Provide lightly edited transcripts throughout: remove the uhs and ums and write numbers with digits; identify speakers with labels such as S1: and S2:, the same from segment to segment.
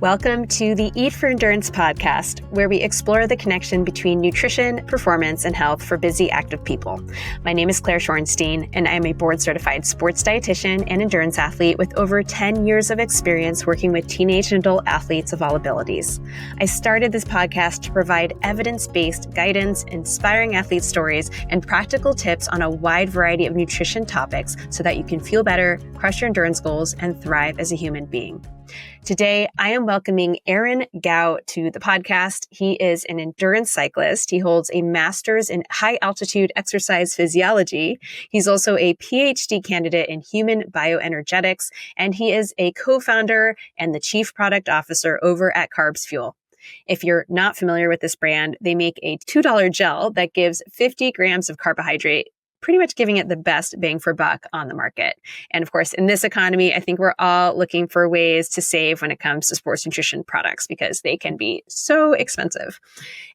S1: Welcome to the Eat for Endurance podcast, where we explore the connection between nutrition, performance, and health for busy, active people. My name is Claire Shorenstein, and I am a board-certified sports dietitian and endurance athlete with over 10 years of experience working with teenage and adult athletes of all abilities. I started this podcast to provide evidence-based guidance, inspiring athlete stories, and practical tips on a wide variety of nutrition topics so that you can feel better, crush your endurance goals, and thrive as a human being. Today, I am welcoming Aaron Gouw to the podcast. He is an endurance cyclist. He holds a master's in high altitude exercise physiology. He's also a PhD candidate in human bioenergetics, and he is a co-founder and the chief product officer over at Carbs Fuel. If you're not familiar with this brand, they make a $2 gel that gives 50 grams of carbohydrate, pretty much giving it the best bang for buck on the market. And of course, in this economy, I think we're all looking for ways to save when it comes to sports nutrition products because they can be so expensive.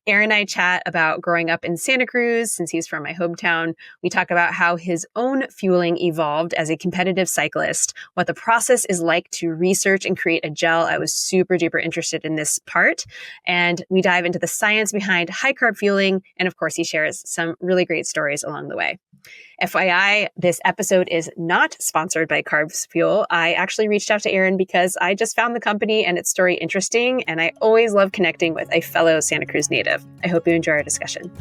S1: Aaron and I chat about growing up in Santa Cruz, since he's from my hometown. We talk about how his own fueling evolved as a competitive cyclist, what the process is like to research and create a gel. I was super duper interested in this part. And we dive into the science behind high carb fueling. And of course, he shares some really great stories along the way. FYI, this episode is not sponsored by Carbs Fuel. I actually reached out to Aaron because I just found the company and its story interesting, and I always love connecting with a fellow Santa Cruz native. I hope you enjoy our discussion.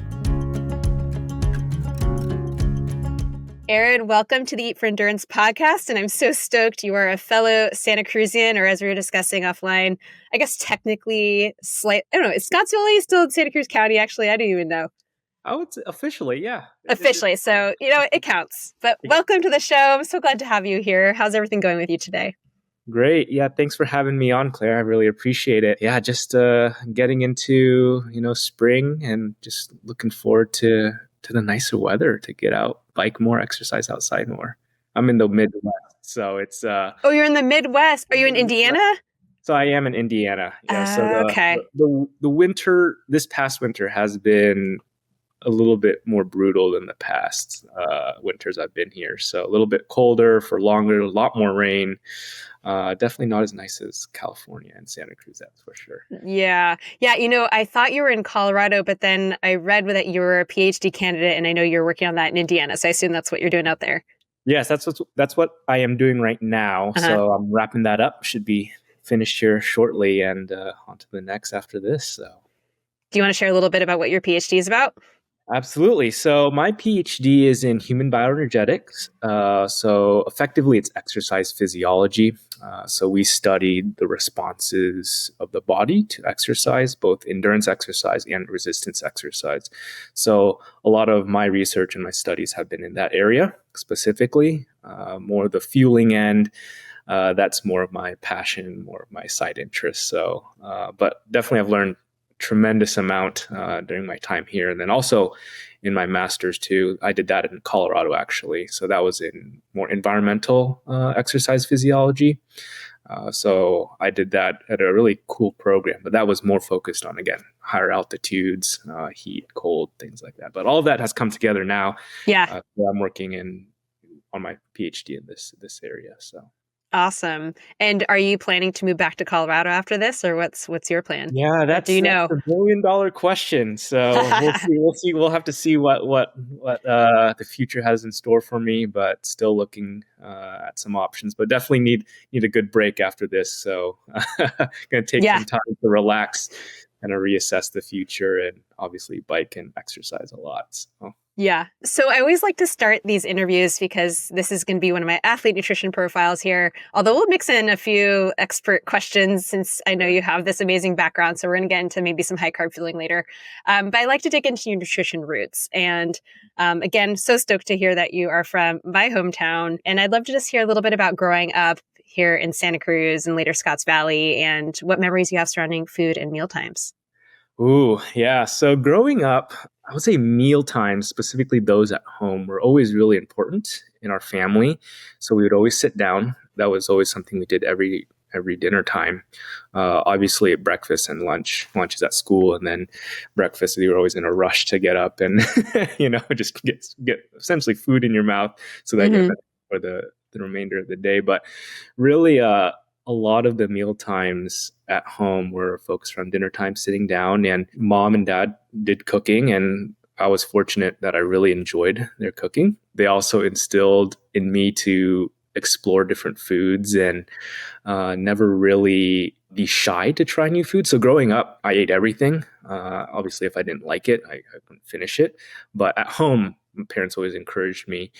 S1: Aaron, welcome to the Eat for Endurance podcast, and I'm so stoked you are a fellow Santa Cruzian, or as we were discussing offline, I guess technically I don't know, is Scottsville still in Santa Cruz County, actually? I don't even know.
S2: I would say officially, yeah.
S1: Officially. So, it counts. But welcome to the show. I'm so glad to have you here. How's everything going with you today?
S2: Great. Yeah. Thanks for having me on, Claire. I really appreciate it. Yeah. Just getting into, spring and just looking forward to the nicer weather to get out, bike more, exercise outside more. I'm in the Midwest. So it's...
S1: Oh, you're in the Midwest. Are you in Indiana?
S2: So I am in Indiana. Yeah.
S1: Okay.
S2: The winter, this past winter has been a little bit more brutal than the past winters I've been here. So a little bit colder for longer, a lot more rain. Definitely not as nice as California and Santa Cruz, that's for sure.
S1: Yeah. Yeah. I thought you were in Colorado, but then I read that you were a PhD candidate, and I know you're working on that in Indiana. So I assume that's what you're doing out there.
S2: Yes, that's what I am doing right now. Uh-huh. So I'm wrapping that up. Should be finished here shortly and on to the next after this. So,
S1: do you want to share a little bit about what your PhD is about?
S2: Absolutely. So my PhD is in human bioenergetics. So effectively, it's exercise physiology. So we studied the responses of the body to exercise, both endurance exercise and resistance exercise. So a lot of my research and my studies have been in that area, specifically more the fueling end. That's more of my passion, more of my side interest. So, but definitely I've learned tremendous amount during my time here. And then also in my master's too, I did that in Colorado actually. So that was in more environmental exercise physiology. So I did that at a really cool program, but that was more focused on, again, higher altitudes, heat, cold, things like that. But all of that has come together now.
S1: Yeah.
S2: So I'm working on my PhD in this area. So.
S1: Awesome. And are you planning to move back to Colorado after this, or what's your plan?
S2: Yeah, that's a $1 million question. So we'll see. We'll have to see what the future has in store for me, but still looking at some options. But definitely need a good break after this. So going to take some time to relax and reassess the future, and obviously bike and exercise a lot. So.
S1: Yeah. So I always like to start these interviews because this is going to be one of my athlete nutrition profiles here, although we'll mix in a few expert questions since I know you have this amazing background. So we're going to get into maybe some high carb fueling later. But I like to dig into your nutrition roots. And again, so stoked to hear that you are from my hometown. And I'd love to just hear a little bit about growing up here in Santa Cruz and later Scotts Valley, and what memories you have surrounding food and meal times.
S2: Ooh, yeah. So growing up, I would say meal times, specifically those at home, were always really important in our family. So we would always sit down. That was always something we did every dinner time. Obviously at breakfast and lunch. Lunch is at school, and then breakfast, we were always in a rush to get up and, just get essentially food in your mouth so that you're ready for the remainder of the day. But really, a lot of the meal times at home were focused around dinner time, sitting down, and mom and dad did cooking. And I was fortunate that I really enjoyed their cooking. They also instilled in me to explore different foods and never really be shy to try new food. So growing up, I ate everything. Obviously, if I didn't like it, I couldn't finish it. But at home, my parents always encouraged me,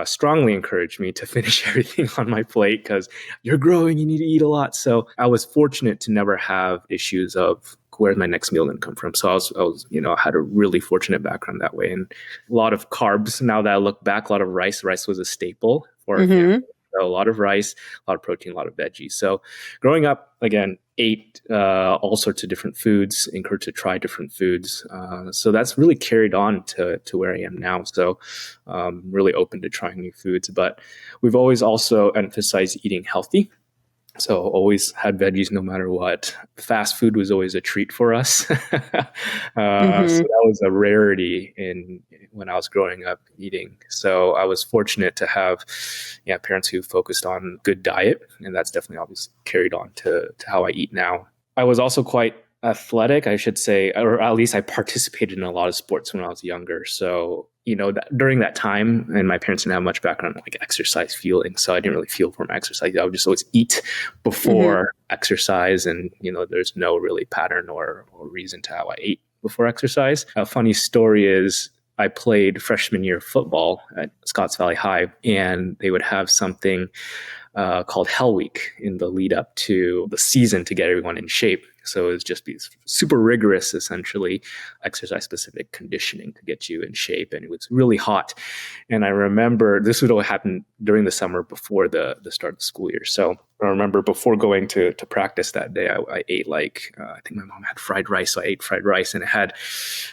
S2: strongly encouraged me to finish everything on my plate because you're growing, you need to eat a lot. So I was fortunate to never have issues of where's my next meal going to come from. So I was, I had a really fortunate background that way, and a lot of carbs. Now that I look back, a lot of rice. Rice was a staple for our family. So a lot of rice, a lot of protein, a lot of veggies. So growing up, again, ate all sorts of different foods, encouraged to try different foods. So that's really carried on to where I am now. So really open to trying new foods. But we've always also emphasized eating healthy. So always had veggies no matter what. Fast food was always a treat for us. So that was a rarity when I was growing up eating. So I was fortunate to have parents who focused on good diet. And that's definitely obviously carried on to how I eat now. I was also quite athletic, I should say, or at least I participated in a lot of sports when I was younger. So during that time, and my parents didn't have much background like exercise fueling, so I didn't really fuel for my exercise. I would just always eat before exercise, and there's no really pattern or reason to how I ate before exercise. A funny story is I played freshman year football at Scotts Valley High, and they would have something called Hell Week in the lead up to the season to get everyone in shape. So it was just these super rigorous, essentially, exercise-specific conditioning to get you in shape. And it was really hot. And I remember this would all happen during the summer before the start of the school year. So I remember before going to practice that day, I ate I think my mom had fried rice. So I ate fried rice, and it had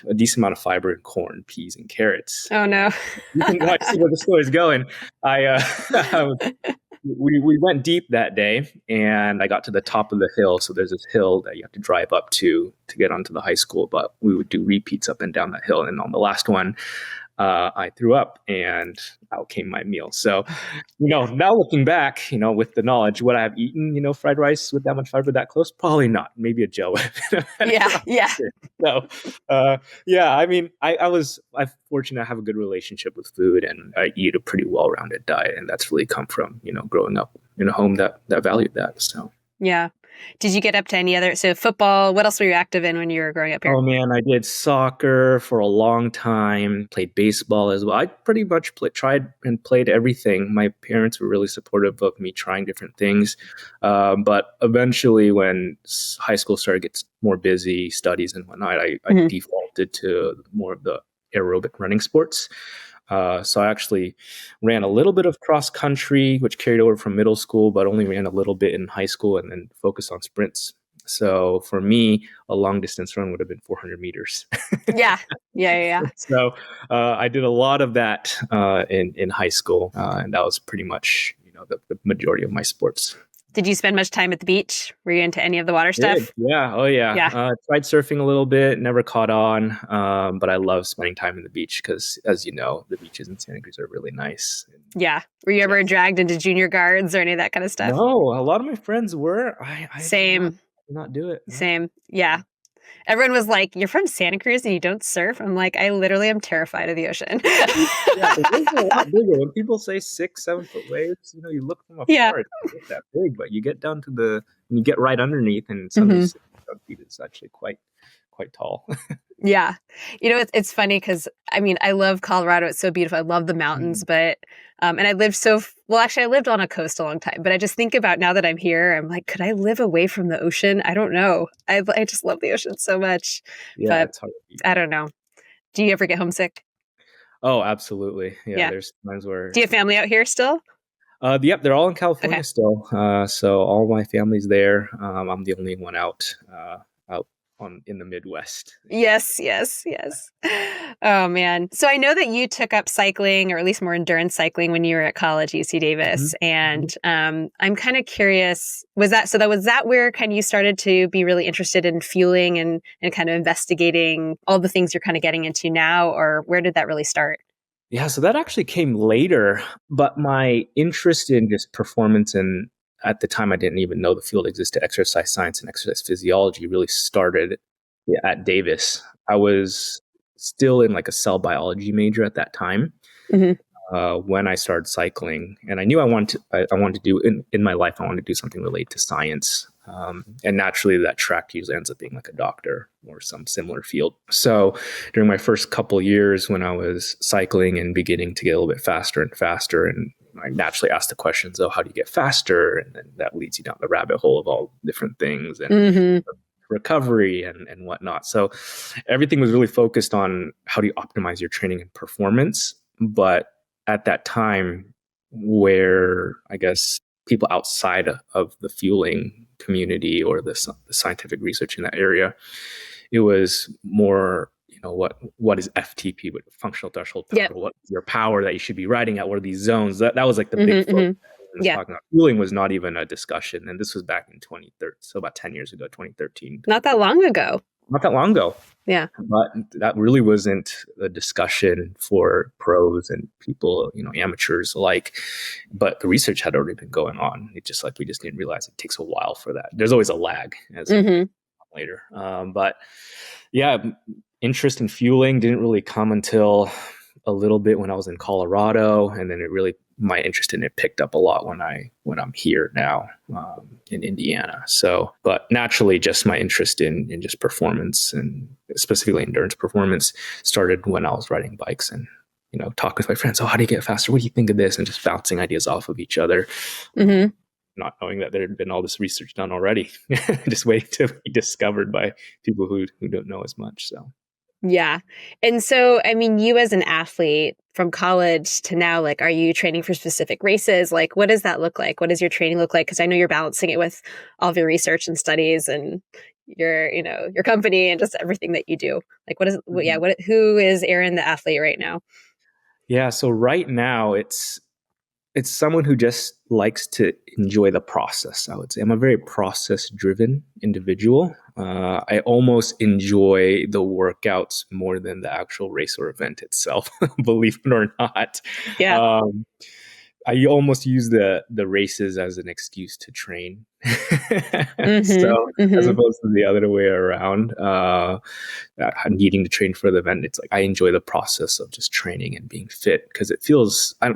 S2: a decent amount of fiber and corn, peas, and carrots.
S1: Oh, no.
S2: You can see where the story is going. We went deep that day, and I got to the top of the hill. So there's this hill that you have to drive up to get onto the high school, but we would do repeats up and down that hill. And on the last one, I threw up, and out came my meal. So, now looking back, with the knowledge, would I have eaten, fried rice with that much fiber that close? Probably not. Maybe a Joe.
S1: Yeah.
S2: So, I'm fortunate to have a good relationship with food, and I eat a pretty well-rounded diet. And that's really come from, growing up in a home that valued that. So,
S1: yeah. Did you get up to any other, so football, what else were you active in when you were growing up here?
S2: Oh man, I did soccer for a long time, played baseball as well. I pretty much tried and played everything. My parents were really supportive of me trying different things. But eventually when high school started to get more busy, studies and whatnot, I defaulted to more of the aerobic running sports. So I actually ran a little bit of cross country, which carried over from middle school, but only ran a little bit in high school, and then focused on sprints. So for me, a long distance run would have been 400 meters.
S1: Yeah.
S2: So I did a lot of that in high school, and that was pretty much the majority of my sports.
S1: Did you spend much time at the beach? Were you into any of the water stuff?
S2: Yeah. Oh, yeah. Tried surfing a little bit, never caught on. But I love spending time in the beach because, as you know, the beaches in Santa Cruz are really nice.
S1: Yeah. Were you ever dragged into junior guards or any of that kind of stuff?
S2: No, a lot of my friends were.
S1: Same.
S2: Did not do it. No.
S1: Same. Yeah. Everyone was like, "You're from Santa Cruz and you don't surf?" I'm like, I literally am terrified of the ocean.
S2: Yeah, the waves are a lot bigger. When people say 6-7 foot waves, you look from afar, it's not that big, but you get down to you get right underneath, and some of these feet is actually quite tall.
S1: Yeah. It's funny because, I love Colorado. It's so beautiful. I love the mountains, but, and I lived I lived on a coast a long time, but I just think about now that I'm here, I'm like, could I live away from the ocean? I don't know. I just love the ocean so much.
S2: Yeah,
S1: but
S2: it's hard.
S1: I don't know. Do you ever get homesick?
S2: Oh, absolutely. Yeah. There's times where.
S1: Do you have family out here still?
S2: Yep, they're all in California still. So all my family's there. I'm the only one out in the Midwest.
S1: Yes. Oh man. So I know that you took up cycling, or at least more endurance cycling, when you were at college, UC Davis. And I'm kind of curious, was that where kind of you started to be really interested in fueling and kind of investigating all the things you're kind of getting into now, or where did that really start?
S2: Yeah, so that actually came later, but my interest in just performance and at the time, I didn't even know the field existed. Exercise science and exercise physiology really started at Davis. I was still in like a cell biology major at that time.
S1: Mm-hmm.
S2: When I started cycling, and I knew I wanted to do in my life, I wanted to do something related to science. And naturally that track usually ends up being like a doctor or some similar field. So during my first couple years when I was cycling and beginning to get a little bit faster and faster, and I naturally asked the questions, oh, how do you get faster? And then that leads you down the rabbit hole of all different things and recovery and whatnot. So everything was really focused on how do you optimize your training and performance. But at that time, where I guess people outside of the fueling community or the scientific research in that area, it was more, what is FTP, what functional threshold power, what is your power that you should be riding at, what are these zones? That was like the big focus. Talking about fueling was not even a discussion, and this was back in 2013, so about 10 years ago, 2013.
S1: Not that long ago.
S2: Yeah. But that really wasn't a discussion for pros and people, amateurs alike. But the research had already been going on. It's just like we just didn't realize it takes a while for that. There's always a lag as later. But yeah, interest in fueling didn't really come until a little bit when I was in Colorado, and then my interest in it picked up a lot when I'm here now in Indiana. So, but naturally, just my interest in just performance and specifically endurance performance started when I was riding bikes and talk with my friends. Oh, how do you get faster? What do you think of this? And just bouncing ideas off of each other. Not knowing that there had been all this research done already, just waiting to be discovered by people who don't know as much. So.
S1: Yeah. And so, I mean, you as an athlete from college to now, like, are you training for specific races? Like, what does that look like? What does your training look like? Because I know you're balancing it with all of your research and studies and your company and just everything that you do. Like, who is Aaron the athlete right now?
S2: Yeah. So right now it's someone who just likes to enjoy the process, I would say. I'm a very process-driven individual. I almost enjoy the workouts more than the actual race or event itself, believe it or not.
S1: Yeah.
S2: I almost use the races as an excuse to train. So as opposed to the other way around, needing to train for the event, it's like I enjoy the process of just training and being fit because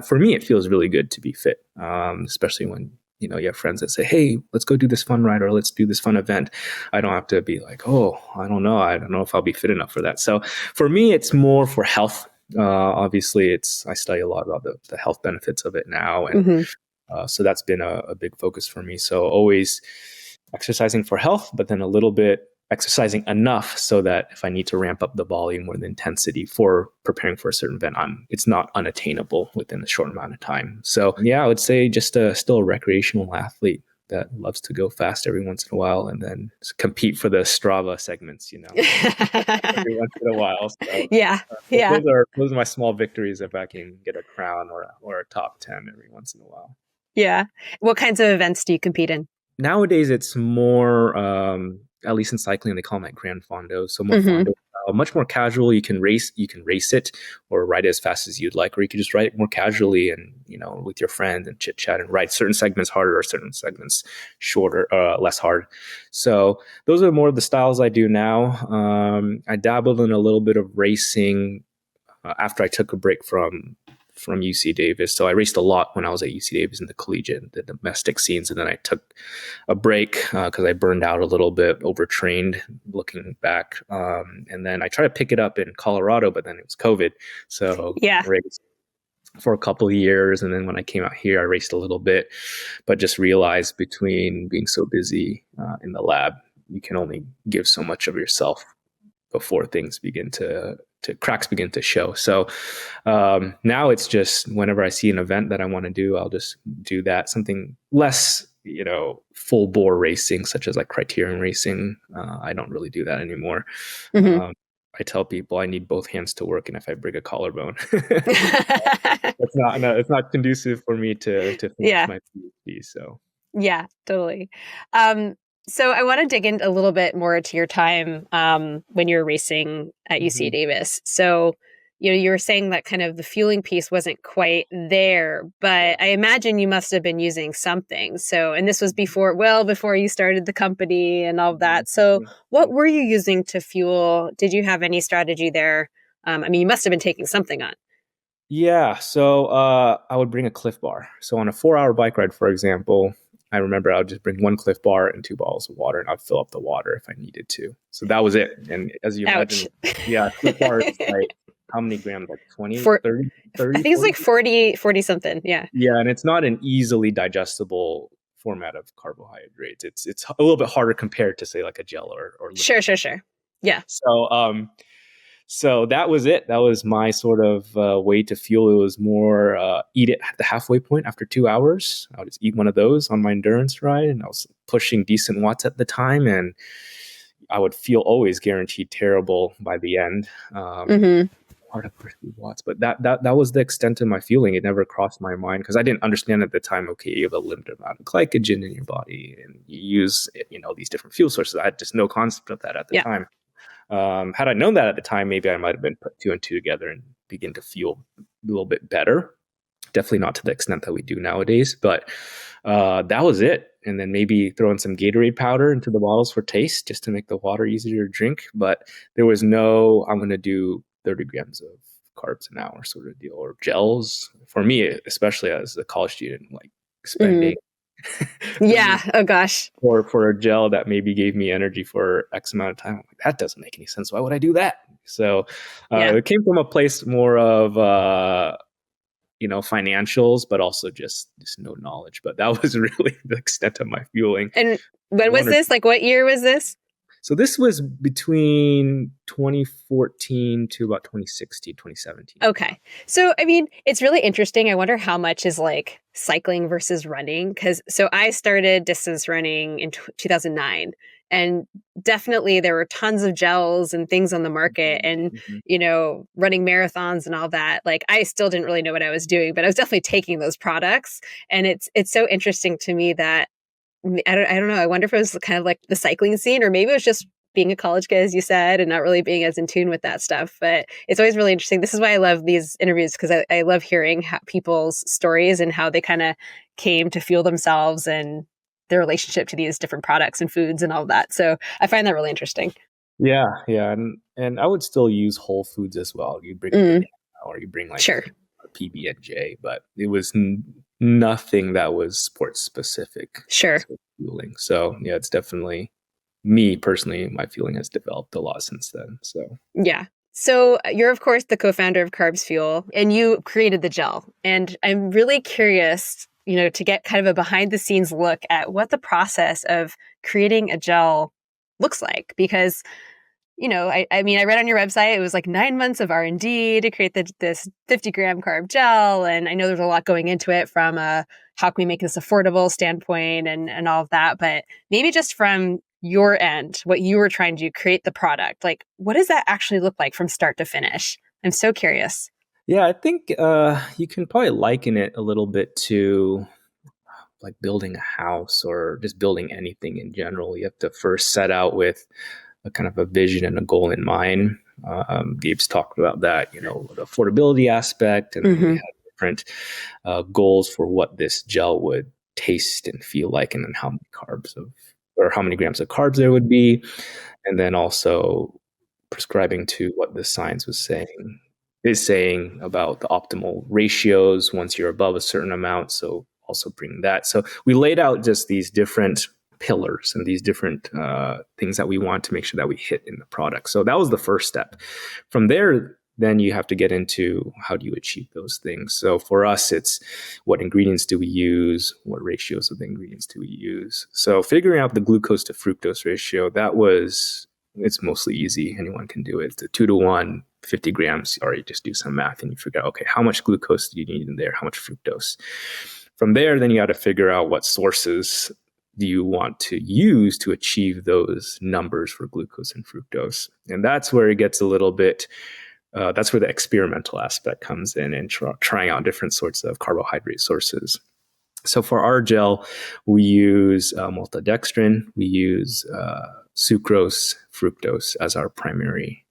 S2: for me, it feels really good to be fit, especially when you have friends that say, hey, let's go do this fun ride or let's do this fun event. I don't have to be like, oh, I don't know if I'll be fit enough for that. So for me, it's more for health. Obviously I study a lot about the health benefits of it now. And so that's been a big focus for me. So always exercising for health, but then a little bit exercising enough so that if I need to ramp up the volume or the intensity for preparing for a certain event, it's not unattainable within a short amount of time. So yeah, I would say just still a recreational athlete that loves to go fast every once in a while and then compete for the Strava segments, every once in a while. So,
S1: yeah.
S2: Those are my small victories if I can get a crown or a top 10 every once in a while.
S1: Yeah. What kinds of events do you compete in?
S2: Nowadays, it's more, at least in cycling, they call them like Grand Fondo. So more fondo, much more casual. You can race it or ride it as fast as you'd like, or you can just ride it more casually and, with your friends and chit chat and ride certain segments harder or certain segments shorter, less hard. So those are more of the styles I do now. I dabbled in a little bit of racing after I took a break from UC Davis. So I raced a lot when I was at UC Davis in the collegiate, the domestic scenes. And then I took a break because I burned out a little bit, overtrained looking back. And then I tried to pick it up in Colorado, but then it was COVID. So I raced for a couple of years. And then when I came out here, I raced a little bit, but just realized between being so busy in the lab, you can only give so much of yourself before things cracks begin to show. So now it's just whenever I see an event that I want to do, I'll just do that. Something less, full bore racing, such as like criterium racing. I don't really do that anymore. I tell people I need both hands to work, and if I break a collarbone, it's not conducive for me to finish my PhD. So
S1: yeah, totally. So I want to dig in a little bit more to your time when you were racing at UC Davis. So you were saying that kind of the fueling piece wasn't quite there, but I imagine you must have been using something. So, and this was before you started the company and all of that. So what were you using to fuel? Did you have any strategy there? I mean, you must have been taking something on.
S2: Yeah. So I would bring a Cliff Bar. So on a 4-hour bike ride, for example, I remember I would just bring one Cliff Bar and 2 bottles of water, and I'd fill up the water if I needed to. So that was it. And as you
S1: Ouch.
S2: imagine, yeah, Cliff Bar is like how many grams? Like 20,
S1: For
S2: 30,
S1: I
S2: 30,
S1: think it's
S2: 40?
S1: like 40 something. Yeah.
S2: Yeah, and it's not an easily digestible format of carbohydrates. It's a little bit harder compared to say like a gel or liquid.
S1: Sure. Yeah.
S2: So that was it. That was my sort of way to fuel. It was more eat it at the halfway point after 2 hours. I would just eat one of those on my endurance ride, and I was pushing decent watts at the time, and I would feel always guaranteed terrible by the end. Hard to push these watts, but that was the extent of my fueling. It never crossed my mind because I didn't understand at the time. Okay, you have a limited amount of glycogen in your body, and you use these different fuel sources. I had just no concept of that at the time. Had I known that at the time, maybe I might have been put 2 and 2 together and begin to feel a little bit better. Definitely not to the extent that we do nowadays, but that was it. And then maybe throw in some Gatorade powder into the bottles for taste, just to make the water easier to drink. But there was no, I'm going to do 30 grams of carbs an hour sort of deal, or gels. For me, especially as a college student, like spending
S1: Yeah. Oh gosh.
S2: for a gel that maybe gave me energy for X amount of time. I'm like, that doesn't make any sense. Why would I do that? So it came from a place more of financials, but also just no knowledge. But that was really the extent of my fueling.
S1: And when was this? Like, what year was this?
S2: So this was between 2014 to about 2016, 2017.
S1: Okay. So, I mean, it's really interesting. I wonder how much is like cycling versus running. So I started distance running in 2009, and definitely there were tons of gels and things on the market and, running marathons and all that. Like, I still didn't really know what I was doing, but I was definitely taking those products. And it's so interesting to me that I don't know. I wonder if it was kind of like the cycling scene, or maybe it was just being a college kid, as you said, and not really being as in tune with that stuff. But it's always really interesting. This is why I love these interviews, because I love hearing people's stories and how they kind of came to fuel themselves and their relationship to these different products and foods and all of that. So I find that really interesting.
S2: Yeah, and I would still use whole foods as well. You bring a banana, or you bring like a PB&J, but it was nothing that was sports specific.
S1: Sure.
S2: Fueling. So yeah, it's definitely me personally. My fueling has developed a lot since then. So
S1: yeah. So you're of course the co-founder of Carbs Fuel, and you created the gel. And I'm really curious, to get kind of a behind the scenes look at what the process of creating a gel looks like, because I mean, I read on your website, it was like 9 months of R&D to create this 50-gram carb gel. And I know there's a lot going into it from a how can we make this affordable standpoint and all of that. But maybe just from your end, what you were trying to create the product, like what does that actually look like from start to finish? I'm so curious.
S2: Yeah, I think you can probably liken it a little bit to like building a house or just building anything in general. You have to first set out with a kind of a vision and a goal in mind. Gabe's talked about that, the affordability aspect, and we had different goals for what this gel would taste and feel like, and then how many grams of carbs there would be, and then also prescribing to what the science is saying about the optimal ratios once you're above a certain amount. So also bring that. So we laid out just these different pillars and these different things that we want to make sure that we hit in the product. So that was the first step. From there, then you have to get into how do you achieve those things. So for us, it's what ingredients do we use? What ratios of the ingredients do we use? So figuring out the glucose to fructose ratio, it's mostly easy. Anyone can do it. It's a 2-to-1, 50 grams, or you just do some math and you figure out, okay, how much glucose do you need in there? How much fructose? From there, then you got to figure out what sources do you want to use to achieve those numbers for glucose and fructose. And that's where it gets a little bit, that's where the experimental aspect comes in, and trying out different sorts of carbohydrate sources. So for our gel, we use maltodextrin, we use sucrose, fructose as our primary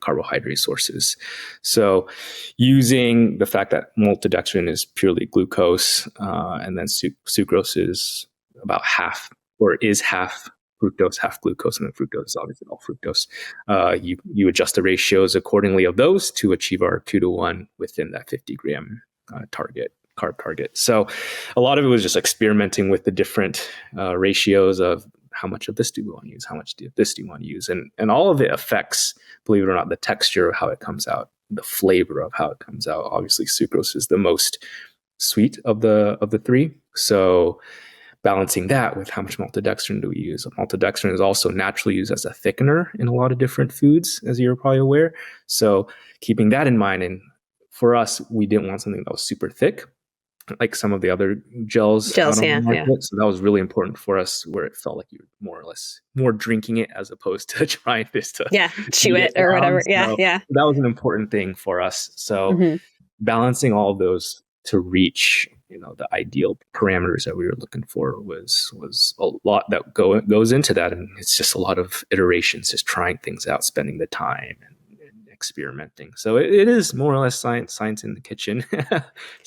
S2: carbohydrate sources. So using the fact that maltodextrin is purely glucose, and then sucrose is about half, or is half fructose, half glucose, and then fructose is obviously all fructose. You adjust the ratios accordingly of those to achieve our 2-to-1 within that 50-gram carb target. So a lot of it was just experimenting with the different ratios of how much of this do we want to use, how much of this do you want to use, and all of it affects, believe it or not, the texture of how it comes out, the flavor of how it comes out. Obviously, sucrose is the most sweet of the three, so balancing that with how much maltodextrin do we use. Maltodextrin is also naturally used as a thickener in a lot of different foods, as you're probably aware. So keeping that in mind, and for us, we didn't want something that was super thick, like some of the other gels out on the market. Yeah. So that was really important for us, where it felt like you were more drinking it as opposed to trying this to
S1: chew it or whatever. So
S2: that was an important thing for us. So balancing all of those to reach, the ideal parameters that we were looking for was a lot that goes into that, and it's just a lot of iterations, just trying things out, spending the time and experimenting. So it is more or less science in the kitchen.
S1: So,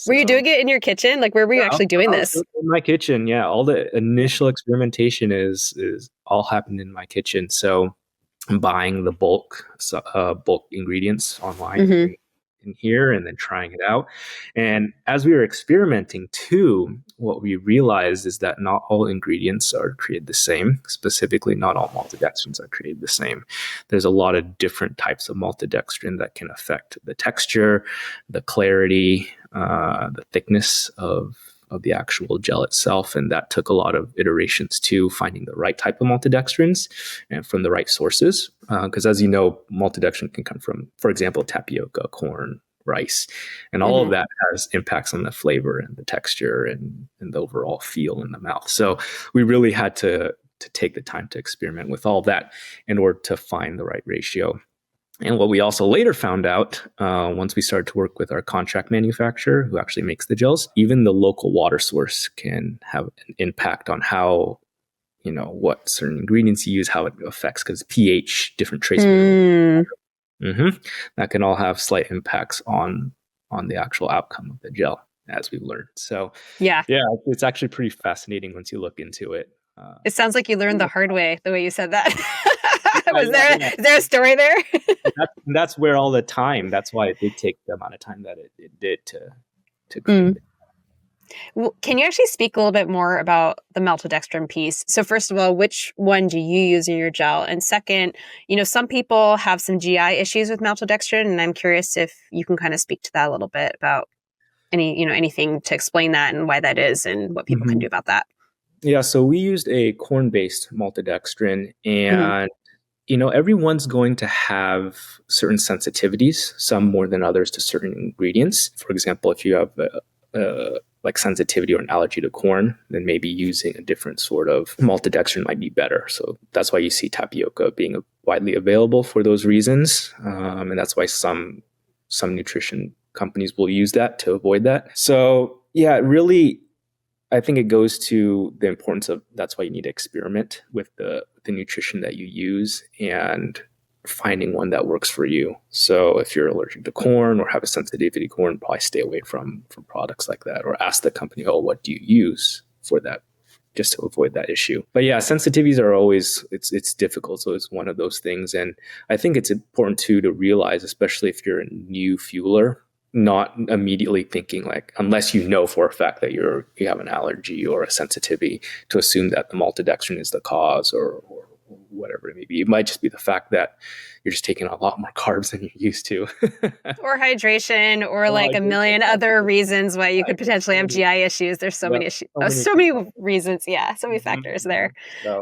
S1: were you doing it in your kitchen? Like, where were you actually doing this?
S2: In my kitchen, yeah. All the initial experimentation is all happened in my kitchen. So I'm buying the bulk ingredients online in here, and then trying it out. And as we were experimenting too, what we realized is that not all ingredients are created the same. Specifically, not all maltodextrins are created the same. There's a lot of different types of maltodextrin that can affect the texture, the clarity, the thickness of the actual gel itself. And that took a lot of iterations too, finding the right type of maltodextrins and from the right sources. Because as you know, maltodextrin can come from, for example, tapioca, corn, rice, and all of that has impacts on the flavor and the texture and the overall feel in the mouth. So we really had to take the time to experiment with all that in order to find the right ratio. And what we also later found out, once we started to work with our contract manufacturer who actually makes the gels, even the local water source can have an impact on how, what certain ingredients you use, how it affects, because pH, different trace minerals, that can all have slight impacts on the actual outcome of the gel, as we've learned. So yeah, it's actually pretty fascinating once you look into it.
S1: It sounds like you learned the hard way, the way you said that. Is there a story there?
S2: That's where all the time. That's why it did take the amount of time that it did to create it.
S1: Well, can you actually speak a little bit more about the maltodextrin piece? So first of all, which one do you use in your gel? And second, some people have some GI issues with maltodextrin, and I'm curious if you can kind of speak to that a little bit about anything to explain that and why that is and what people can do about that.
S2: Yeah, so we used a corn-based maltodextrin, and everyone's going to have certain sensitivities, some more than others, to certain ingredients. For example, if you have like sensitivity or an allergy to corn, then maybe using a different sort of maltodextrin might be better. So that's why you see tapioca being widely available for those reasons, and that's why some nutrition companies will use that to avoid that. So yeah, really, I think it goes to the importance of, that's why you need to experiment with the nutrition that you use and finding one that works for you. So if you're allergic to corn or have a sensitivity to corn, probably stay away from products like that, or ask the company, what do you use for that, just to avoid that issue. But yeah, sensitivities are always, it's difficult. So it's one of those things. And I think it's important too to realize, especially if you're a new fueler, not immediately thinking, like, unless you know for a fact that you have an allergy or a sensitivity, to assume that the maltodextrin is the cause or whatever it may be. It might just be the fact that you're just taking a lot more carbs than you're used to.
S1: Or hydration, or like a million other reasons why you could potentially have GI issues. There's so many issues, so many reasons. Yeah, so many factors there. So.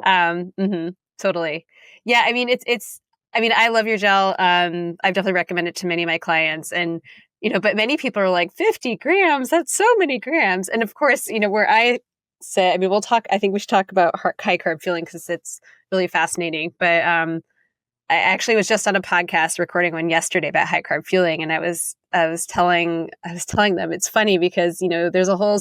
S1: Totally. Yeah, I mean, I love your gel. I've definitely recommended it to many of my clients, and but many people are like, 50 grams, that's so many grams. And of course, where I say, I think we should talk about high carb fueling, because it's really fascinating. But I actually was just on a podcast recording one yesterday about high carb fueling. And I was telling them, it's funny because, there's a whole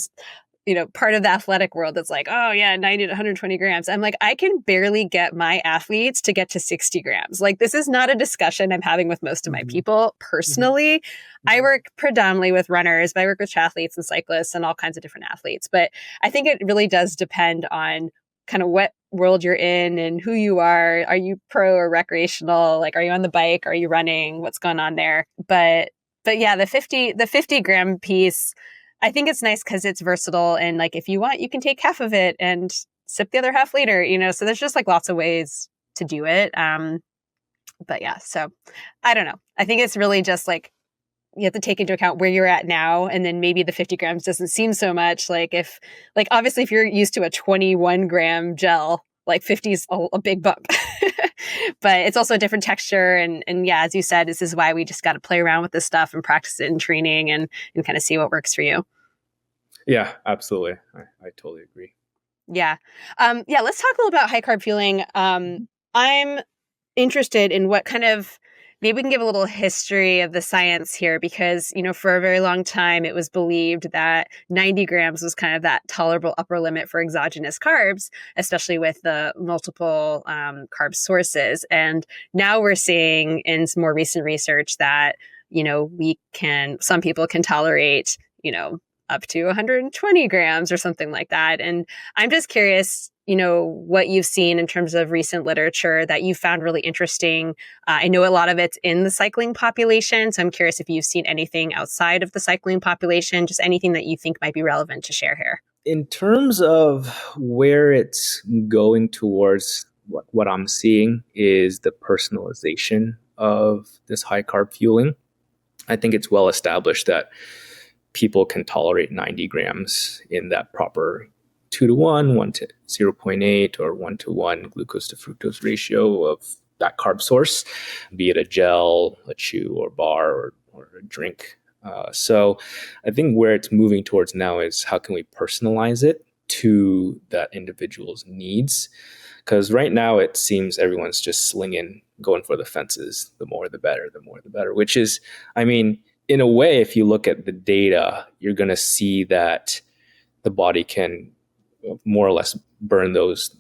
S1: part of the athletic world that's like, oh yeah, 90 to 120 grams. I'm like, I can barely get my athletes to get to 60 grams. Like, this is not a discussion I'm having with most of my people personally. I work predominantly with runners, but I work with triathletes and cyclists and all kinds of different athletes. But I think it really does depend on kind of what world you're in and who you are. Are you pro or recreational? Like, are you on the bike? Are you running? What's going on there? But yeah, the 50 gram piece, I think it's nice because it's versatile. And like, if you want, you can take half of it and sip the other half later, so there's just like lots of ways to do it. But yeah, so I don't know. I think it's really just like, you have to take into account where you're at now. And then maybe the 50 grams doesn't seem so much. Like obviously if you're used to a 21 gram gel, like 50 is a big bump, but it's also a different texture. And yeah, as you said, this is why we just got to play around with this stuff and practice it in training and kind of see what works for you.
S2: Yeah, absolutely. I totally agree.
S1: Yeah. Let's talk a little about high carb fueling. I'm interested in what kind of, maybe we can give a little history of the science here because, for a very long time, it was believed that 90 grams was kind of that tolerable upper limit for exogenous carbs, especially with the multiple carb sources. And now we're seeing in some more recent research that, some people can tolerate, up to 120 grams or something like that. And I'm just curious, what you've seen in terms of recent literature that you found really interesting. I know a lot of it's in the cycling population. So I'm curious if you've seen anything outside of the cycling population, just anything that you think might be relevant to share here.
S2: In terms of where it's going towards, what I'm seeing is the personalization of this high carb fueling. I think it's well established that people can tolerate 90 grams in that proper 2-to-1, 1-0.8, or 1-to-1 glucose to fructose ratio of that carb source, be it a gel, a chew, or bar, or a drink. So I think where it's moving towards now is how can we personalize it to that individual's needs? Because right now it seems everyone's just going for the fences. The more the better, which is, in a way, if you look at the data, you're going to see that the body can more or less burn those,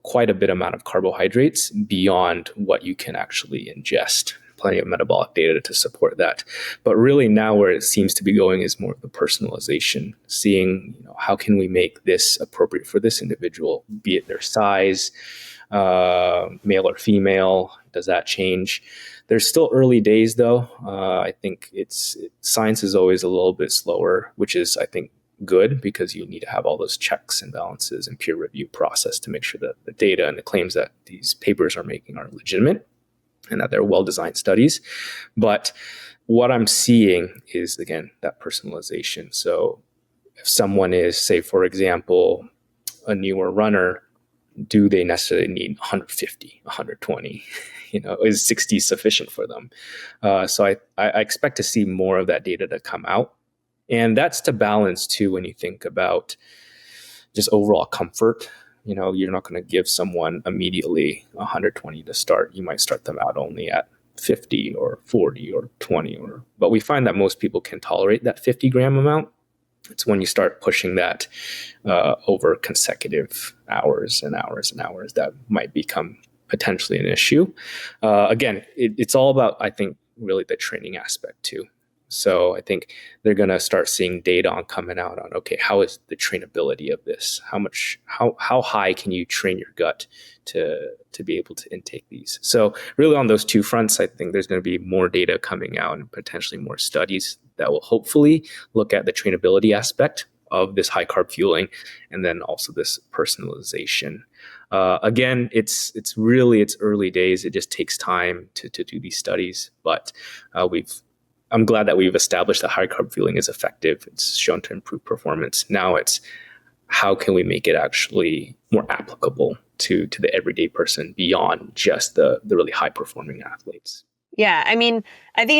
S2: quite a bit amount of carbohydrates beyond what you can actually ingest. Plenty of metabolic data to support that. But really now where it seems to be going is more of the personalization, seeing, how can we make this appropriate for this individual, be it their size, male or female, does that change? There's still early days though. I think science is always a little bit slower, which is, I think, good because you need to have all those checks and balances and peer review process to make sure that the data and the claims that these papers are making are legitimate and that they're well-designed studies. But what I'm seeing is, again, that personalization. So if someone is, say, for example, a newer runner, do they necessarily need 150, 120? Is 60 sufficient for them? So I expect to see more of that data to come out. And that's to balance too when you think about just overall comfort. You're not going to give someone immediately 120 to start. You might start them out only at 50 or 40 or 20. But we find that most people can tolerate that 50 gram amount. It's when you start pushing that over consecutive hours and hours and hours that might become potentially an issue. Again, it's all about, I think, really the training aspect too. So I think they're going to start seeing data coming out on, okay, how is the trainability of this? How high can you train your gut to be able to intake these? So really on those two fronts, I think there's going to be more data coming out and potentially more studies that will hopefully look at the trainability aspect of this high carb fueling and then also this personalization. Again, it's early days. It just takes time to do these studies, but I'm glad that we've established that high carb fueling is effective. It's shown to improve performance. Now it's how can we make it actually more applicable to the everyday person beyond just the really high performing athletes.
S1: Yeah, I think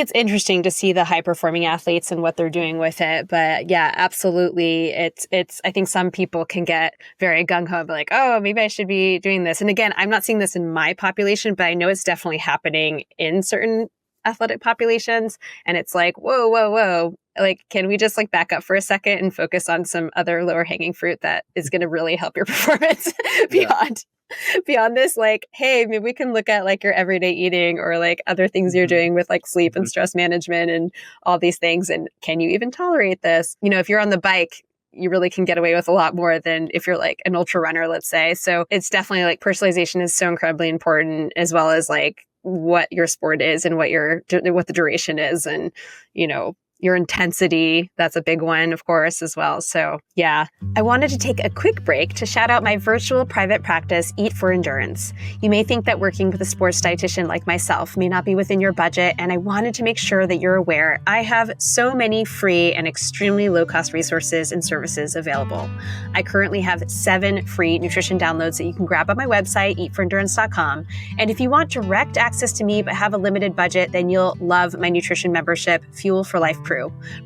S1: it's interesting to see the high performing athletes and what they're doing with it. But yeah, absolutely. I think some people can get very gung ho, like, oh, maybe I should be doing this. And again, I'm not seeing this in my population, but I know it's definitely happening in certain athletic populations. And it's like, whoa. like, can we just like back up for a second and focus on some other lower hanging fruit that is going to really help your performance beyond this? Like, hey, maybe we can look at like your everyday eating or like other things you're doing with like sleep and stress management and all these things. And can you even tolerate this? If you're on the bike, you really can get away with a lot more than if you're like an ultra runner, let's say. So it's definitely like personalization is so incredibly important, as well as like what your sport is and what the duration is, and your intensity. That's a big one, of course, as well. So yeah, I wanted to take a quick break to shout out my virtual private practice, Eat for Endurance. You may think that working with a sports dietitian like myself may not be within your budget, and I wanted to make sure that you're aware I have so many free and extremely low-cost resources and services available. I currently have 7 free nutrition downloads that you can grab on my website, eatforendurance.com. And if you want direct access to me but have a limited budget, then you'll love my nutrition membership, Fuel for Life Crew.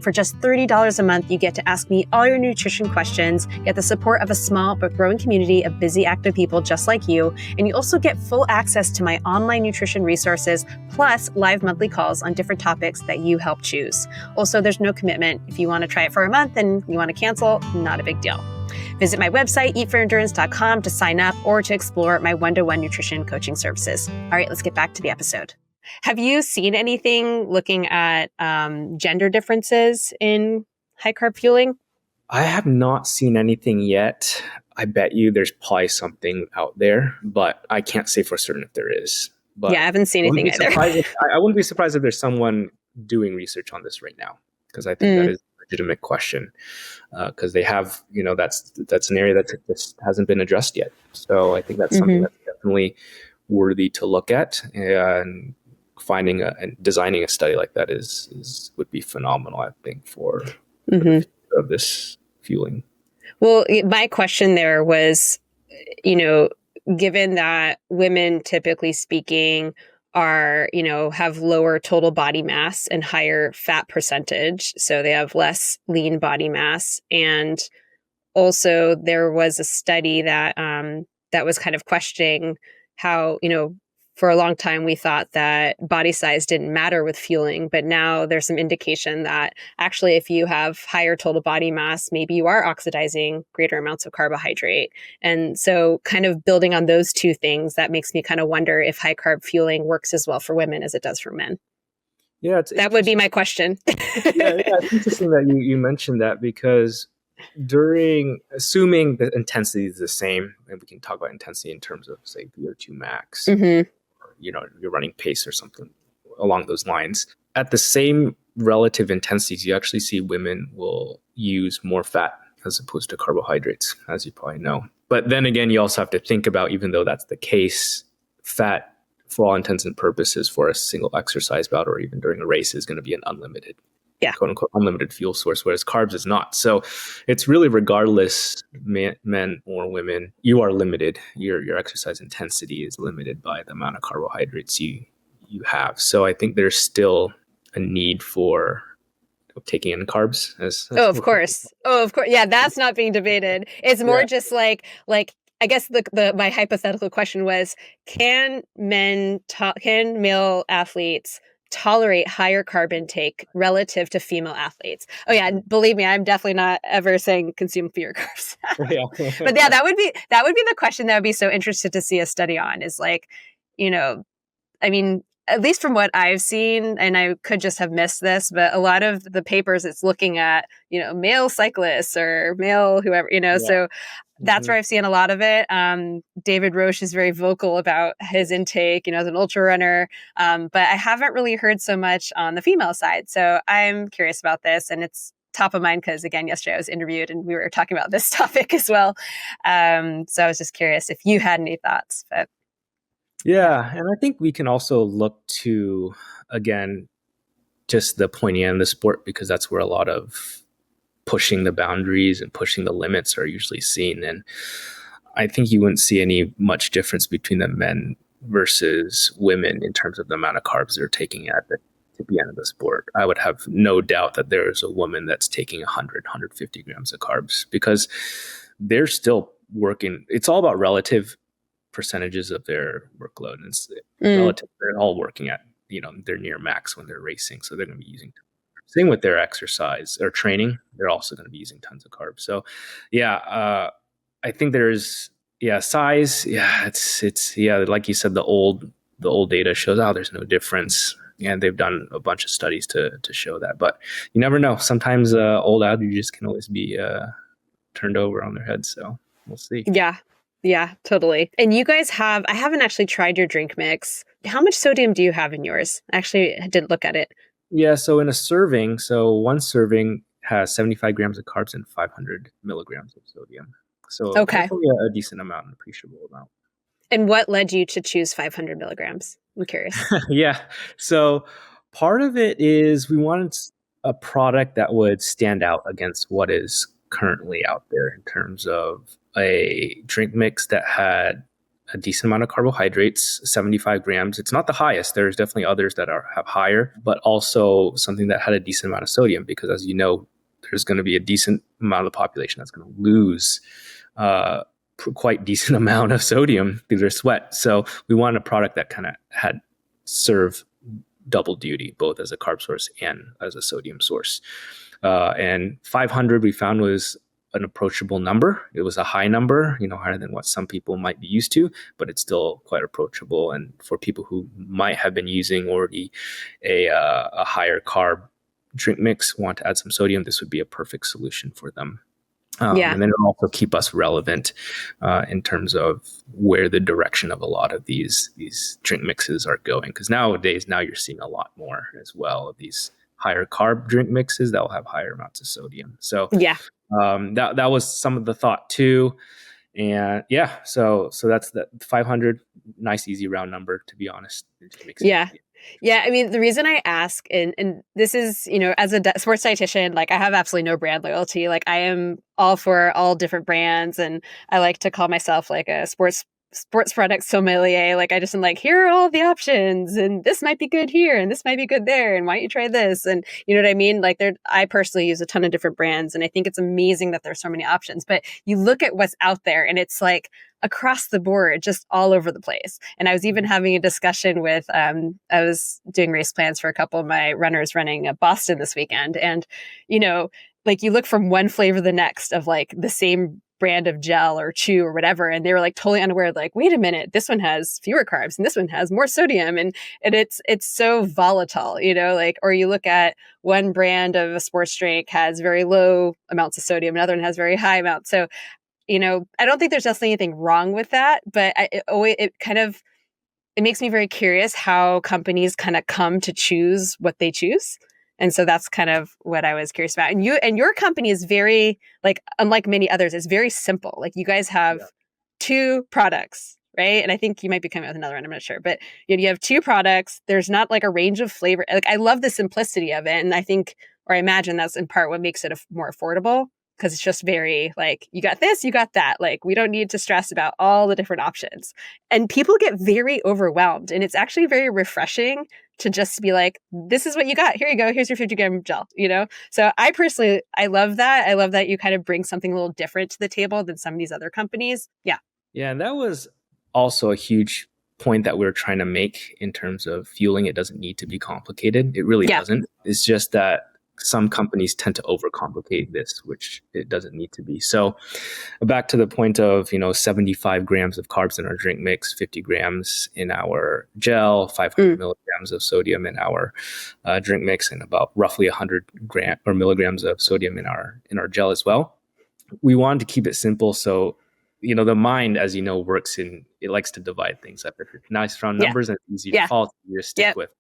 S1: For just $30 a month, you get to ask me all your nutrition questions, get the support of a small but growing community of busy, active people just like you, and you also get full access to my online nutrition resources, plus live monthly calls on different topics that you help choose. Also, there's no commitment. If you want to try it for a month and you want to cancel, not a big deal. Visit my website, eatforendurance.com, to sign up or to explore my one-to-one nutrition coaching services. All right, let's get back to the episode. Have you seen anything looking at gender differences in high carb fueling?
S2: I have not seen anything yet. I bet you there's probably something out there, but I can't say for certain if there is. But
S1: yeah, I haven't seen anything either.
S2: I wouldn't be surprised if there's someone doing research on this right now, because I think that is a legitimate question. Because they have, that's an area that just hasn't been addressed yet. So I think that's something that's definitely worthy to look at, and finding and designing a study like that would be phenomenal, I think, for the of this fueling.
S1: Well, my question there was, given that women, typically speaking, are, have lower total body mass and higher fat percentage, so they have less lean body mass. And also there was a study that that was kind of questioning how, for a long time, we thought that body size didn't matter with fueling, but now there's some indication that actually if you have higher total body mass, maybe you are oxidizing greater amounts of carbohydrate. And so kind of building on those two things, that makes me kind of wonder if high carb fueling works as well for women as it does for men.
S2: Yeah,
S1: that would be my question.
S2: yeah, it's interesting that you mentioned that, because assuming the intensity is the same, and we can talk about intensity in terms of, say, VO2 max, your running pace or something along those lines. At the same relative intensities, you actually see women will use more fat as opposed to carbohydrates, as you probably know. But then again, you also have to think about, even though that's the case, fat, for all intents and purposes, for a single exercise bout or even during a race, is going to be an unlimited, quote unquote, unlimited fuel source, whereas carbs is not. So it's really, regardless, men or women, you are limited. Your exercise intensity is limited by the amount of carbohydrates you have. So I think there's still a need for taking in carbs.
S1: Of course. Yeah, that's not being debated. It's more just like I guess my hypothetical question was, can male athletes tolerate higher carb intake relative to female athletes? Oh yeah, believe me, I'm definitely not ever saying consume fewer carbs. But yeah, that would be the question that would be so interested to see a study on, is like, I mean, at least from what I've seen, and I could just have missed this, but a lot of the papers, it's looking at, male cyclists or male whoever, so that's where I've seen a lot of it. David Roche is very vocal about his intake, as an ultra runner. But I haven't really heard so much on the female side. So I'm curious about this, and it's top of mind because, again, yesterday I was interviewed and we were talking about this topic as well. So I was just curious if you had any thoughts. But
S2: yeah, and I think we can also look to, again, just the pointy end of the sport, because that's where a lot of pushing the boundaries and pushing the limits are usually seen. And I think you wouldn't see any much difference between the men versus women in terms of the amount of carbs they're taking at the end of the sport. I would have no doubt that there is a woman that's taking 100, 150 grams of carbs, because they're still working. It's all about relative percentages of their workload. And relative, they're all working at, they're near max when they're racing. So they're going to be using Same with their exercise or training. They're also going to be using tons of carbs. So I think there's, size. Yeah, it's like you said, the old data shows, there's no difference. And they've done a bunch of studies to show that. But you never know. Sometimes old averages can always be turned over on their heads. So we'll see.
S1: Yeah. Yeah, totally. And you guys I haven't actually tried your drink mix. How much sodium do you have in yours? Actually, I didn't look at it.
S2: Yeah, so in a serving, one serving has 75 grams of carbs and 500 milligrams of sodium. So
S1: Okay.
S2: definitely a decent amount, an appreciable amount.
S1: And what led you to choose 500 milligrams? I'm curious.
S2: Yeah. So part of it is we wanted a product that would stand out against what is currently out there in terms of a drink mix that had a decent amount of carbohydrates, 75 grams. It's not the highest. There's definitely others that have higher, but also something that had a decent amount of sodium, because as you know, there's going to be a decent amount of the population that's going to lose quite decent amount of sodium through their sweat. So we wanted a product that kind of had serve double duty, both as a carb source and as a sodium source. And 500 we found was an approachable number. It was a high number, higher than what some people might be used to, but it's still quite approachable. And for people who might have been using already a higher carb drink mix, want to add some sodium, this would be a perfect solution for them. And then it'll also keep us relevant in terms of where the direction of a lot of these drink mixes are going. Because nowadays, you're seeing a lot more as well of these higher carb drink mixes that will have higher amounts of sodium. So that was some of the thought too. And so that's the 500, nice, easy round number, to be honest. It just makes it easy.
S1: Yeah. I mean, the reason I ask, and this is, as a sports dietitian, like I have absolutely no brand loyalty. Like I am all for all different brands, and I like to call myself like a sports product sommelier. Like I just am like, here are all the options, and this might be good here, and this might be good there, and why don't you try this? And you know what I mean? Like I personally use a ton of different brands, and I think it's amazing that there's so many options. But you look at what's out there, and it's like across the board, just all over the place. And I was even having a discussion with, I was doing race plans for a couple of my runners running Boston this weekend. And, like you look from one flavor to the next of like the same brand of gel or chew or whatever. And they were like totally unaware, like, wait a minute, this one has fewer carbs and this one has more sodium. And it's so volatile, like, or you look at one brand of a sports drink has very low amounts of sodium, another one has very high amounts. So I don't think there's necessarily anything wrong with that, but it makes me very curious how companies kind of come to choose what they choose. And so that's kind of what I was curious about. And your company is very, like, unlike many others, it's very simple. Like you guys have two products, right? And I think you might be coming out with another one, I'm not sure. But you have two products. There's not like a range of flavor. Like I love the simplicity of it. And I think, or I imagine that's in part what makes it more affordable. Because it's just very like, you got this, you got that. Like, we don't need to stress about all the different options. And people get very overwhelmed. And it's actually very refreshing to just be like, this is what you got. Here you go. Here's your 50-gram gel, So I personally, I love that. I love that you kind of bring something a little different to the table than some of these other companies. Yeah.
S2: Yeah. And that was also a huge point that we were trying to make in terms of fueling. It doesn't need to be complicated. It really doesn't. It's just that some companies tend to overcomplicate this, which it doesn't need to be. So back to the point of, 75 grams of carbs in our drink mix, 50 grams in our gel, 500 milligrams of sodium in our drink mix, and about roughly 100 milligrams of sodium in our gel as well. We wanted to keep it simple. So, the mind, as you know, works it likes to divide things up. If it's nice round numbers and it's easy to follow, you just stick with.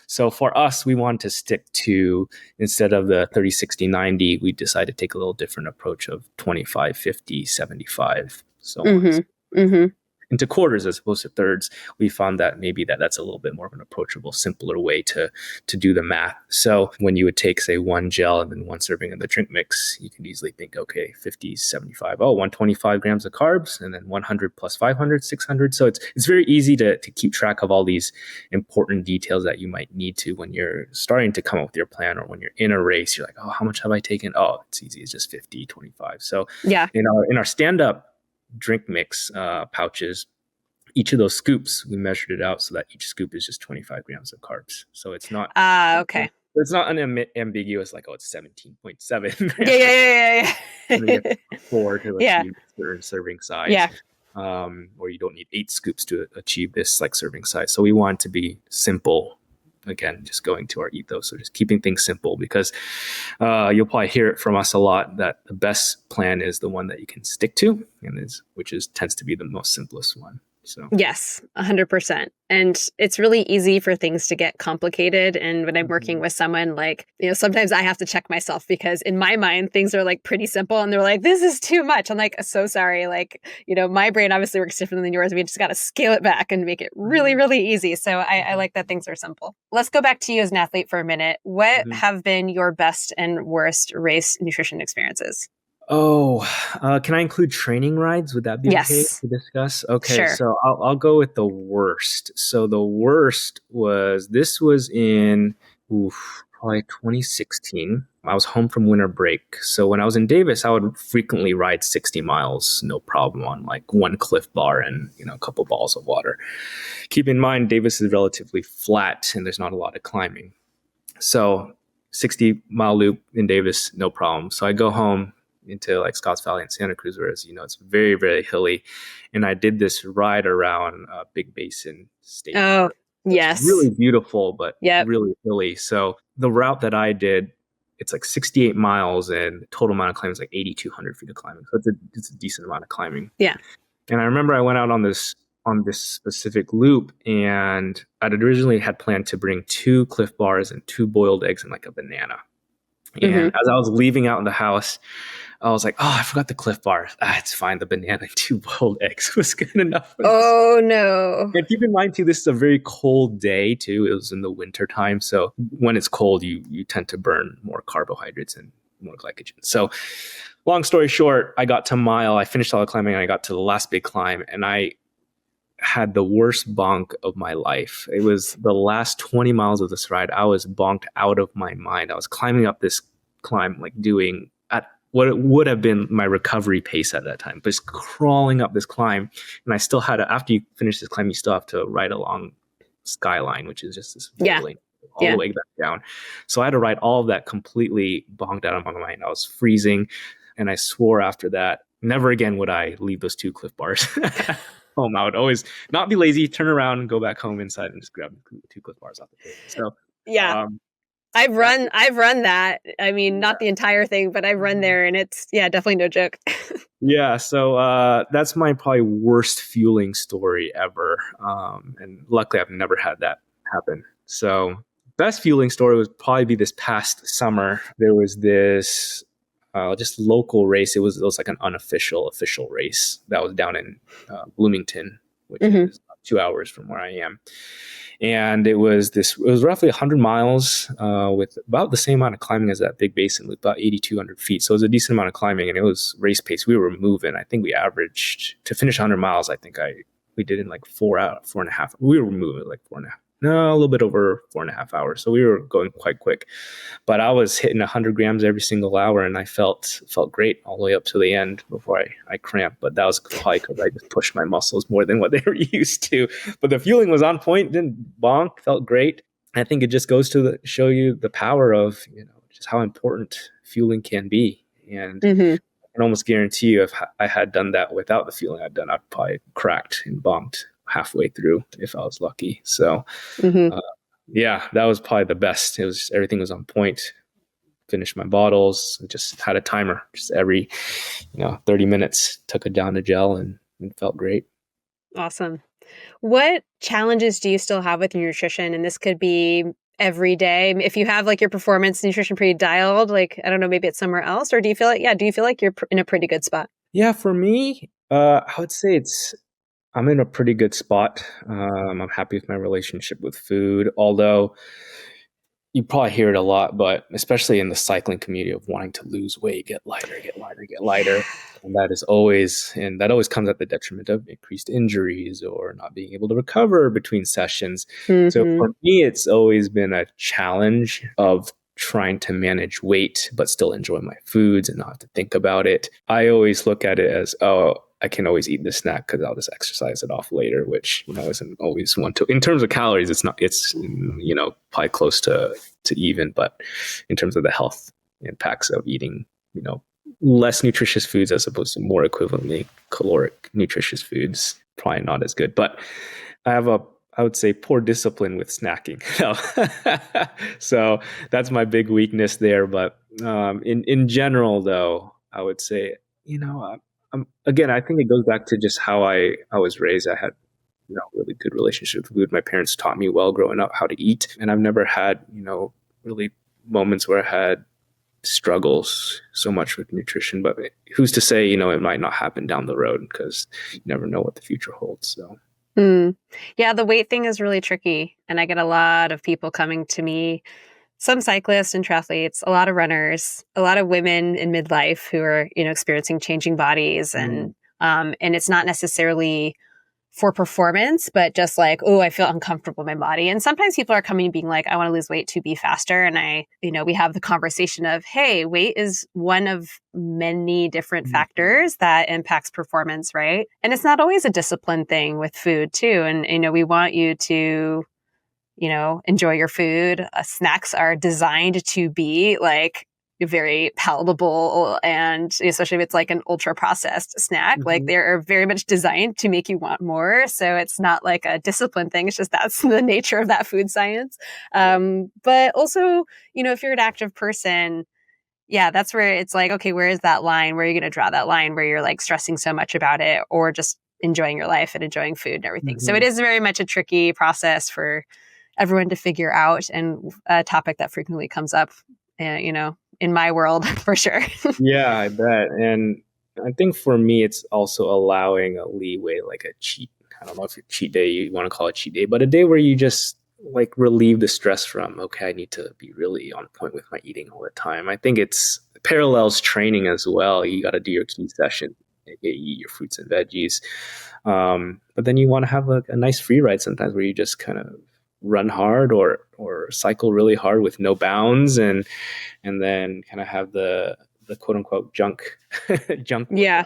S2: So for us, we want to stick to, instead of the 30, 60, 90, we decided to take a little different approach of 25, 50, 75, so on. Into quarters as opposed to thirds. We found that maybe that's a little bit more of an approachable, simpler way to do the math. So when you would take, say, one gel and then one serving of the drink mix, you can easily think, okay, 50, 75, 125 grams of carbs, and then 100 plus 500, 600. So it's very easy to keep track of all these important details that you might need to when you're starting to come up with your plan, or when you're in a race, you're like, how much have I taken? Oh, it's easy. It's just 50, 25. So in our stand-up drink mix pouches, each of those scoops, we measured it out so that each scoop is just 25 grams of carbs. So it's not
S1: okay.
S2: It's not ambiguous like, oh, it's 17.7
S1: Yeah,
S2: grams.
S1: yeah, yeah,
S2: You get
S1: yeah.
S2: 4 to
S1: Yeah,
S2: achieve a certain serving size.
S1: yeah.
S2: Or you don't need 8 scoops to achieve this like serving size. So we want to be simple. Again, just going to our ethos, so just keeping things simple, because you'll probably hear it from us a lot that the best plan is the one that you can stick to, and which tends to be the most simplest one. So
S1: Yes, 100%. And it's really easy for things to get complicated. And when I'm working with someone, like, sometimes I have to check myself because in my mind, things are like pretty simple and they're like, this is too much. I'm like, so sorry. Like, my brain obviously works differently than yours. We just got to scale it back and make it really, really easy. So I like that things are simple. Let's go back to you as an athlete for a minute. What have been your best and worst race nutrition experiences?
S2: Oh, can I include training rides? Would that be okay
S1: Yes.
S2: to discuss? Okay,
S1: Sure.
S2: so I'll go with the worst. So the worst was in probably 2016. I was home from winter break. So when I was in Davis, I would frequently ride 60 miles, no problem, on like one Cliff Bar and a couple balls of water. Keep in mind, Davis is relatively flat and there's not a lot of climbing. So 60-mile loop in Davis, no problem. So I go home into like Scotts Valley and Santa Cruz, whereas it's very, very hilly, and I did this ride around Big Basin State
S1: Oh,
S2: Park.
S1: yes.
S2: It's really beautiful, but
S1: Yep.
S2: really hilly. So the route that I did, it's like 68 miles, and the total amount of climbing is like 8,200 feet of climbing. So it's a decent amount of climbing.
S1: Yeah.
S2: And I remember I went out on this specific loop, and I'd originally had planned to bring 2 Cliff Bars and 2 boiled eggs and like a banana. And as I was leaving out in the house, I was like, oh, I forgot the Cliff Bar. It's fine. The banana and 2 boiled eggs was good enough.
S1: Oh, no.
S2: And keep in mind, too, this is a very cold day, too. It was in the winter time. So when it's cold, you tend to burn more carbohydrates and more glycogen. So long story short, I finished all the climbing, and I got to the last big climb, and I had the worst bonk of my life. It was the last 20 miles of this ride. I was bonked out of my mind. I was climbing up this climb, like doing at what it would have been my recovery pace at that time, but just crawling up this climb. And I still had after you finish this climb, you still have to ride along Skyline, which is just this lane all the way back down. So I had to ride all of that completely bonked out of my mind. I was freezing. And I swore after that, never again would I leave those 2 Cliff Bars home. I would always not be lazy, turn around and go back home inside and just grab 2 Cliff Bars off the table. So
S1: yeah, I've run that. I mean, not the entire thing, but I've run there, and it's definitely no joke.
S2: Yeah, so that's my probably worst fueling story ever, and luckily I've never had that happen. So best fueling story would probably be this past summer. There was this just local race. It was like an official race that was down in Bloomington, which is 2 hours from where I am. And it was roughly 100 miles with about the same amount of climbing as that Big Basin, with about 8,200 feet. So it was a decent amount of climbing, and it was race pace. We were moving. I think we averaged to finish 100 miles. I think we did in like 4.5. We were moving like 4.5. No, a little bit over 4.5 hours. So we were going quite quick, but I was hitting 100 grams every single hour, and I felt great all the way up to the end before I cramped. But that was probably because I just pushed my muscles more than what they were used to. But the fueling was on point, didn't bonk, felt great. I think it just goes to show you the power of just how important fueling can be. And I can almost guarantee you, if I had done that without the fueling I'd done, I'd probably cracked and bonked halfway through if I was lucky. So that was probably the best. It was everything was on point. Finished my bottles, just had a timer, just every 30 minutes took it down to gel, and felt great.
S1: Awesome. What challenges do you still have with your nutrition? And this could be every day. If you have like your performance nutrition pretty dialed, like, I don't know, maybe it's somewhere else, or do you feel like you're in a pretty good spot?
S2: Yeah, for me, I would say I'm in a pretty good spot. I'm happy with my relationship with food, although you probably hear it a lot, but especially in the cycling community of wanting to lose weight, get lighter. And that always comes at the detriment of increased injuries or not being able to recover between sessions. So for me, it's always been a challenge of trying to manage weight, but still enjoy my foods and not have to think about it. I always look at it as, I can always eat this snack because I'll just exercise it off later, which isn't always one to. In terms of calories, it's not. It's probably close to to even. But in terms of the health impacts of eating, less nutritious foods as opposed to more equivalently caloric nutritious foods, probably not as good. But I would say, poor discipline with snacking. So that's my big weakness there. But in general, though, I would say, again, I think it goes back to just how I was raised. I had really good relationship with food. My parents taught me well growing up how to eat, and I've never had really moments where I had struggles so much with nutrition. But who's to say it might not happen down the road, because you never know what the future holds. So.
S1: Yeah, the weight thing is really tricky. And I get a lot of people coming to me, some cyclists and triathletes, a lot of runners, a lot of women in midlife who are, experiencing changing bodies. And it's not necessarily for performance, but just like, oh, I feel uncomfortable in my body. And sometimes people are coming being like, I want to lose weight to be faster. And we have the conversation of, hey, weight is one of many different factors that impacts performance, right? And it's not always a discipline thing with food too. And, we want you to, enjoy your food. Snacks are designed to be like very palatable, and especially if it's like an ultra processed snack, like they're very much designed to make you want more. So it's not like a discipline thing. It's just that's the nature of that food science. But also, if you're an active person, yeah, that's where it's like, okay, where is that line? Where are you going to draw that line where you're like stressing so much about it, or just enjoying your life and enjoying food and everything? So it is very much a tricky process for everyone to figure out, and a topic that frequently comes up, in my world, for sure.
S2: Yeah, I bet. And I think for me, it's also allowing a leeway, like a cheat. I don't know if your cheat day, you want to call it cheat day, but a day where you just like relieve the stress from, okay, I need to be really on point with my eating all the time. I think it's parallels training as well. You got to do your key session, eat your fruits and veggies. But then you want to have a nice free ride sometimes where you just kind of run hard or cycle really hard with no bounds, and then kind of have the quote unquote junk.
S1: Yeah.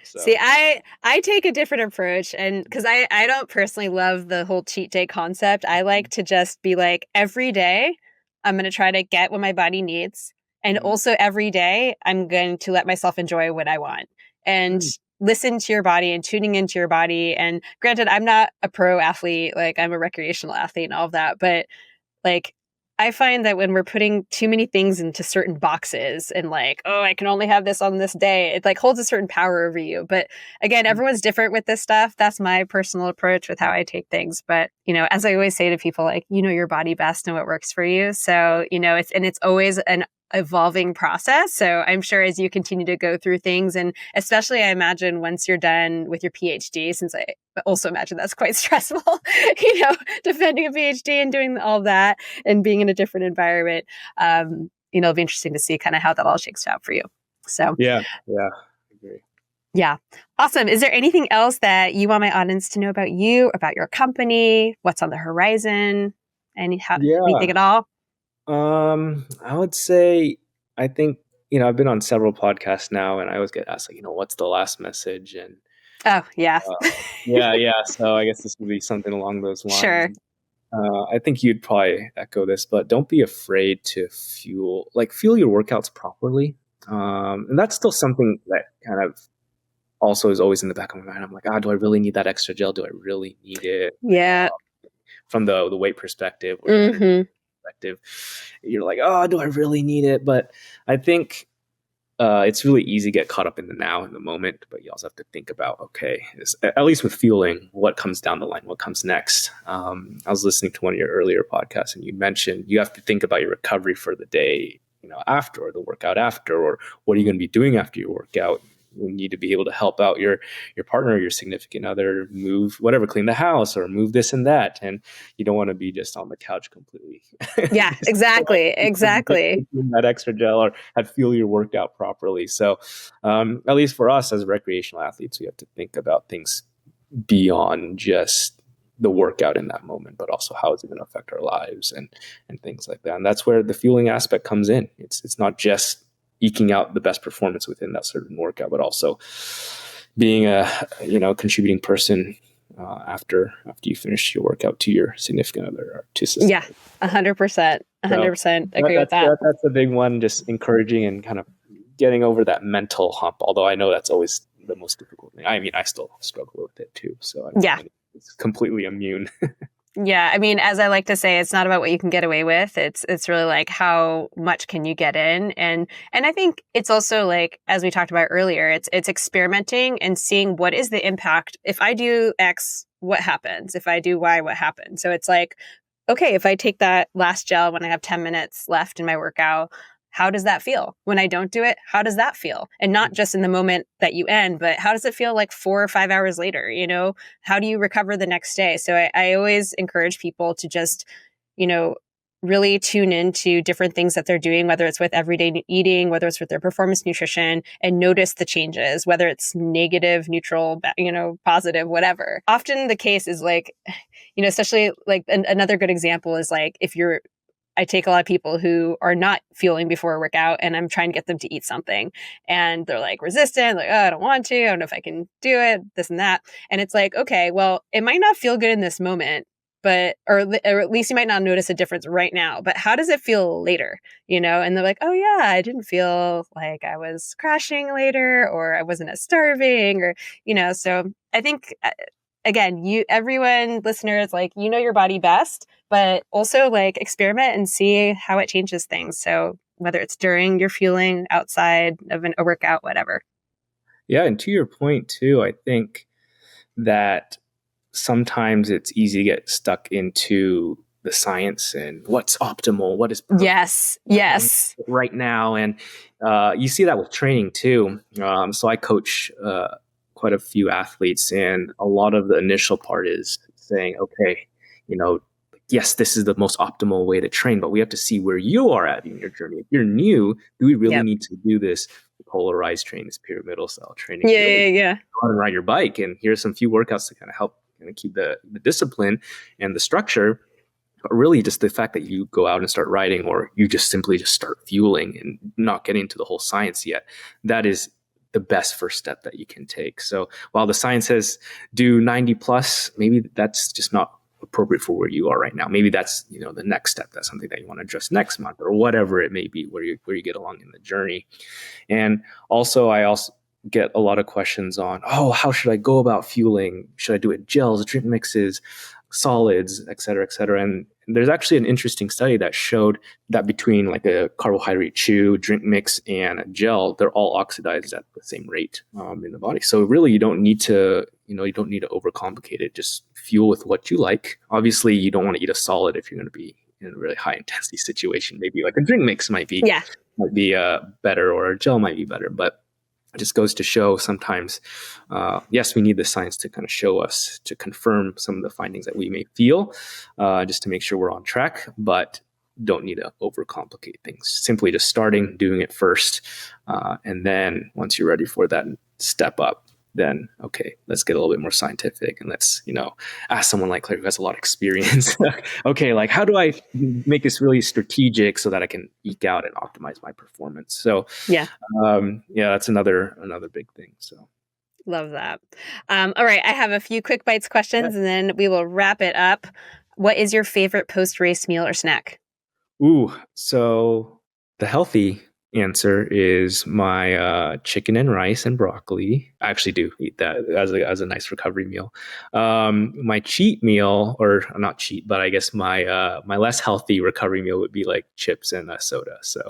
S2: So.
S1: See, I take a different approach, and because I don't personally love the whole cheat day concept. I like to just be like, every day I'm going to try to get what my body needs. And also every day I'm going to let myself enjoy what I want, and listen to your body and tuning into your body. And granted, I'm not a pro athlete, like I'm a recreational athlete and all of that. But like, I find that when we're putting too many things into certain boxes and like, oh, I can only have this on this day, it like holds a certain power over you. But again, everyone's different with this stuff. That's my personal approach with how I take things. But, as I always say to people, like, your body best and what works for you. So, it's always an evolving process. So I'm sure as you continue to go through things, and especially I imagine once you're done with your PhD, since I also imagine that's quite stressful, defending a PhD and doing all that and being in a different environment, it'll be interesting to see kind of how that all shakes out for you. So
S2: yeah, I agree.
S1: Yeah. Awesome. Is there anything else that you want my audience to know about you, about your company, what's on the horizon, anything at all?
S2: I would say, I think, I've been on several podcasts now, and I always get asked, like, what's the last message? And
S1: oh, yeah.
S2: Yeah. So I guess this would be something along those lines.
S1: Sure.
S2: I think you'd probably echo this, but don't be afraid to fuel your workouts properly. And that's still something that kind of also is always in the back of my mind. I'm like, do I really need that extra gel? Do I really need it?
S1: Yeah.
S2: From the weight perspective or the energy perspective, you're like, do I really need it? But I think it's really easy to get caught up in the now, in the moment, but you also have to think about, okay, at least with fueling, what comes down the line, what comes next. I was listening to one of your earlier podcasts, and you mentioned you have to think about your recovery for the day, after, or the workout after, or what are you going to be doing after your workout. You need to be able to help out your partner or your significant other move, whatever, clean the house or move this and that. And you don't want to be just on the couch completely.
S1: Yeah, exactly.
S2: That extra gel or have fuel your workout properly. So at least for us as recreational athletes, we have to think about things beyond just the workout in that moment, but also how is it going to affect our lives and things like that. And that's where the fueling aspect comes in. It's not just eking out the best performance within that certain workout, but also being a contributing person after you finish your workout to your significant other or to society.
S1: Yeah, 100%.
S2: So
S1: 100% agree with that.
S2: that's a big one, just encouraging and kind of getting over that mental hump. Although I know that's always the most difficult thing. I mean, I still struggle with it too. So I don't
S1: Yeah.
S2: think it's completely immune.
S1: Yeah, I mean, as I like to say, it's not about what you can get away with. It's really like how much can you get in, and I think it's also like, as we talked about earlier, it's experimenting and seeing what is the impact. If I do X, what happens? If I do Y, what happens? So it's like, okay, if I take that last gel when I have 10 minutes left in my workout, how does that feel? When I don't do it, how does that feel? And not just in the moment that you end, but how does it feel like 4 or 5 hours later? How do you recover the next day? So I always encourage people to just, really tune into different things that they're doing, whether it's with everyday eating, whether it's with their performance nutrition, and notice the changes, whether it's negative, neutral, positive, whatever. Often the case is like, especially like another good example is like I take a lot of people who are not fueling before a workout and I'm trying to get them to eat something and they're like resistant, like, oh, I don't want to, I don't know if I can do it, this and that. And it's like, okay, well, it might not feel good in this moment, or at least you might not notice a difference right now, but how does it feel later? And they're like, oh yeah, I didn't feel like I was crashing later, or I wasn't as starving, or, so I think, again, everyone, listeners, like, your body best, but also like experiment and see how it changes things. So whether it's during your fueling, outside of a workout, whatever.
S2: Yeah. And to your point too, I think that sometimes it's easy to get stuck into the science and what's optimal, what is perfect
S1: Yes.
S2: right now. And you see that with training too. So I coach quite a few athletes, and a lot of the initial part is saying, okay, yes, this is the most optimal way to train, but we have to see where you are at in your journey. If you're new, do we really need to do this polarized training, this pyramidal style training?
S1: Yeah.
S2: Go out and ride your bike, and here's some few workouts to kind of help keep the discipline and the structure. But really just the fact that you go out and start riding, or you just simply just start fueling and not getting into the whole science yet, that is the best first step that you can take. So while the science says do 90 plus, maybe that's just not appropriate for where you are right now. Maybe that's, the next step. That's something that you want to address next month, or whatever it may be, where you get along in the journey. And also, I also get a lot of questions on, how should I go about fueling? Should I do it gels, drink mixes, solids, et cetera, et cetera? And there's actually an interesting study that showed that between like a carbohydrate chew, drink mix, and a gel, they're all oxidized at the same rate in the body. So really, you don't need to overcomplicate it. Just fuel with what you like. Obviously, you don't want to eat a solid if you're going to be in a really high intensity situation. Maybe like a drink mix might be better, or a gel might be better, but it just goes to show sometimes, yes, we need the science to kind of show us, to confirm some of the findings that we may feel, just to make sure we're on track, but don't need to overcomplicate things. Simply just starting, doing it first. And then once you're ready for that step up, then, okay, let's get a little bit more scientific, and let's, ask someone like Claire who has a lot of experience. Okay, like, how do I make this really strategic so that I can eke out and optimize my performance? So that's another big thing. So
S1: love that. All right, I have a few quick bites questions, and then we will wrap it up. What is your favorite post-race meal or snack?
S2: So the healthy answer is my chicken and rice and broccoli. I actually do eat that as a nice recovery meal. My cheat meal, or not cheat, but I guess my less healthy recovery meal would be like chips and a soda. So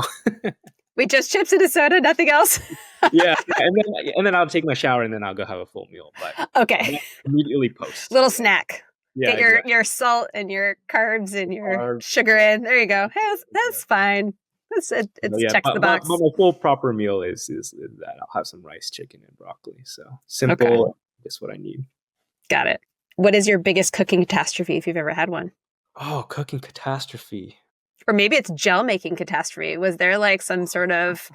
S1: Wait, just chips and a soda, nothing else?
S2: Yeah, and then I'll take my shower, and then I'll go have a full meal. But
S1: okay,
S2: immediately post
S1: little snack.
S2: Yeah,
S1: get your salt and your carbs and your sugar in. There you go. Hey, that's fine. It checks the box.
S2: My full proper meal is that I'll have some rice, chicken, and broccoli. So simple, just what I need.
S1: Got it. What is your biggest cooking catastrophe, if you've ever had one?
S2: Oh, cooking catastrophe.
S1: Or maybe it's gel making catastrophe. Was there like some sort of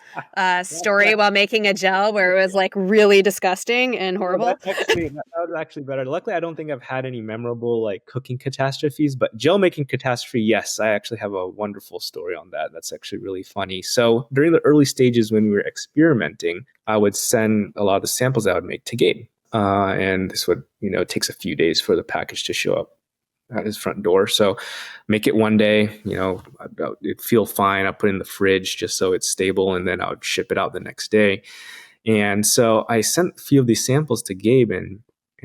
S1: story while making a gel where it was like really disgusting and horrible?
S2: That was actually better. Luckily, I don't think I've had any memorable like cooking catastrophes, but gel making catastrophe, yes, I actually have a wonderful story on that. That's actually really funny. So during the early stages when we were experimenting, I would send a lot of the samples I would make to Gabe. And this would, it takes a few days for the package to show up. at his front door. So make it one day, it'd feel fine. I'll put it in the fridge just so it's stable, and then I would ship it out the next day. And so I sent a few of these samples to Gabe, and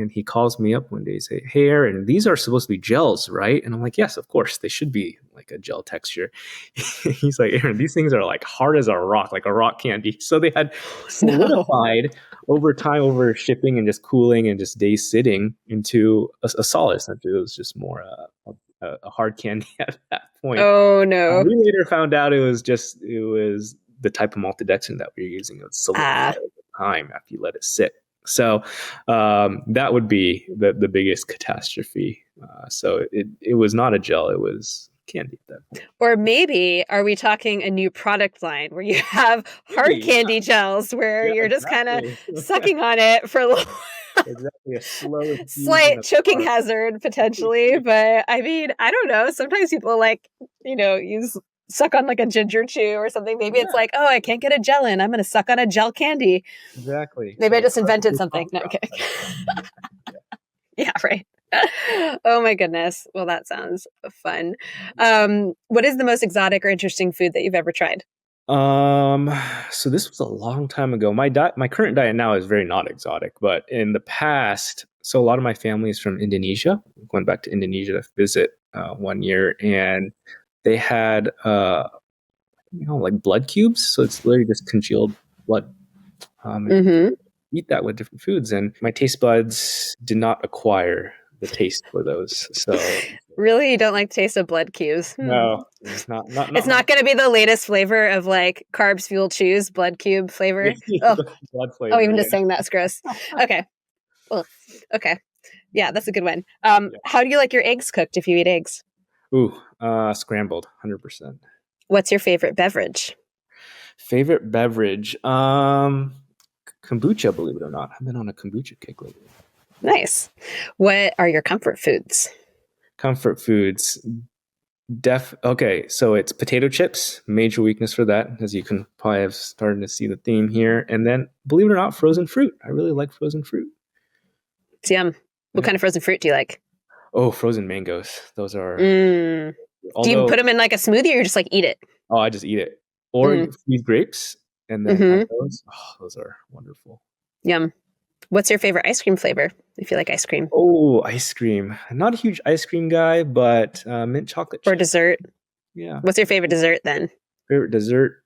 S2: he calls me up one day and say, "Hey, Aaron, these are supposed to be gels, right?" And I'm like, "Yes, of course. They should be like a gel texture." He's like, "Aaron, these things are like hard as a rock, like a rock candy." So they had solidified over time, over shipping and just cooling and just days sitting into a solid. Essentially, it was just more a hard candy at that point.
S1: Oh, no.
S2: We later found out it was the type of maltodextrin that we were using. It would solidify over time after you let it sit. So that would be the biggest catastrophe. So it was not a gel; it was candy at that point.
S1: Or maybe are we talking a new product line where you have hard candy gels where you're just kind of sucking on it for a little
S2: exactly a slow
S1: slight choking hazard potentially, but I mean, I don't know. Sometimes people suck on like a ginger chew or something. Maybe it's like, oh, I can't get a gel in. I'm going to suck on a gel candy.
S2: Exactly.
S1: Maybe I just invented something. No, okay. Yeah, right. Oh my goodness. Well, that sounds fun. What is the most exotic or interesting food that you've ever tried?
S2: So this was a long time ago. My current diet now is very not exotic, but in the past, so a lot of my family is from Indonesia. Going back to Indonesia to visit 1 year, and they had like blood cubes. So it's literally just congealed blood. Eat that with different foods, and my taste buds did not acquire the taste for those. So
S1: really, you don't like the taste of blood cubes?
S2: No, it's not.
S1: It's not going to be the latest flavor of like Carbs Fuel Chews blood cube flavor.
S2: Blood flavor.
S1: Oh, even just saying that's gross. Okay. Well, okay. Yeah, that's a good one. How do you like your eggs cooked if you eat eggs?
S2: Ooh, scrambled, 100%.
S1: What's your favorite beverage?
S2: Favorite beverage? Kombucha, believe it or not. I've been on a kombucha kick lately.
S1: Nice. What are your comfort foods?
S2: Comfort foods. Okay, so it's potato chips, major weakness for that, as you can probably have started to see the theme here. And then, believe it or not, frozen fruit. I really like frozen fruit.
S1: It's yum. What kind of frozen fruit do you like?
S2: Oh, frozen mangoes. Those are...
S1: do you put them in like a smoothie or just like eat it?
S2: Oh, I just eat it. Or freeze grapes and then have those. Oh, those are wonderful.
S1: Yum. What's your favorite ice cream flavor, if you like ice cream?
S2: Oh, ice cream. I'm not a huge ice cream guy, but mint chocolate chip.
S1: Or dessert?
S2: Yeah.
S1: What's your favorite dessert then?
S2: Favorite dessert?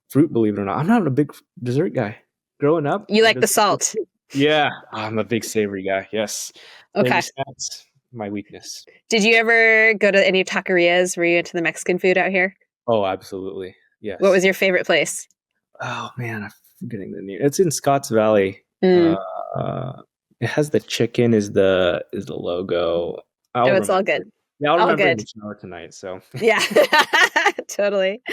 S2: Fruit, believe it or not. I'm not a big dessert guy. Growing up.
S1: You like the salt?
S2: Yeah. I'm a big savory guy. Yes.
S1: Okay.
S2: Snacks, my weakness.
S1: Did you ever go to any taquerias? Were you into the Mexican food out here?
S2: Oh, absolutely. Yes.
S1: What was your favorite place?
S2: Oh, man. I'm forgetting the name. It's in Scotts Valley. It has the chicken is the logo.
S1: It's all good.
S2: Yeah, I'll remember in the shower tonight. So
S1: yeah, totally.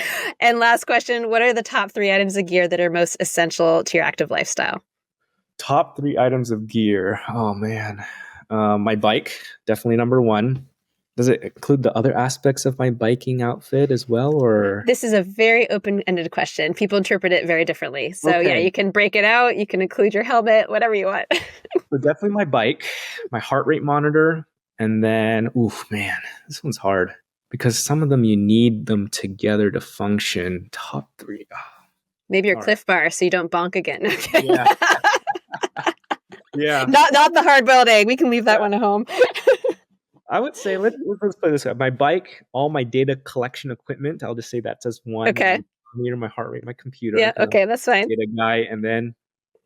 S1: And last question: what are the top 3 items of gear that are most essential to your active lifestyle?
S2: Top 3 items of gear. Oh man, my bike, definitely number 1. Does it include the other aspects of my biking outfit as well, or?
S1: This is a very open-ended question. People interpret it very differently. So yeah, you can break it out. You can include your helmet, whatever you want.
S2: So definitely my bike, my heart rate monitor, and then, oof, man, this one's hard because some of them you need them together to function. Top 3. Oh.
S1: Maybe your Cliff Bar so you don't bonk again. Okay.
S2: Yeah. Yeah.
S1: Not the hard-boiled egg. We can leave that one at home.
S2: I would say let's play this out. My bike, all my data collection equipment. I'll just say that's as one.
S1: Okay.
S2: My heart rate, my computer.
S1: Yeah. Okay, that's fine.
S2: Data guy, and then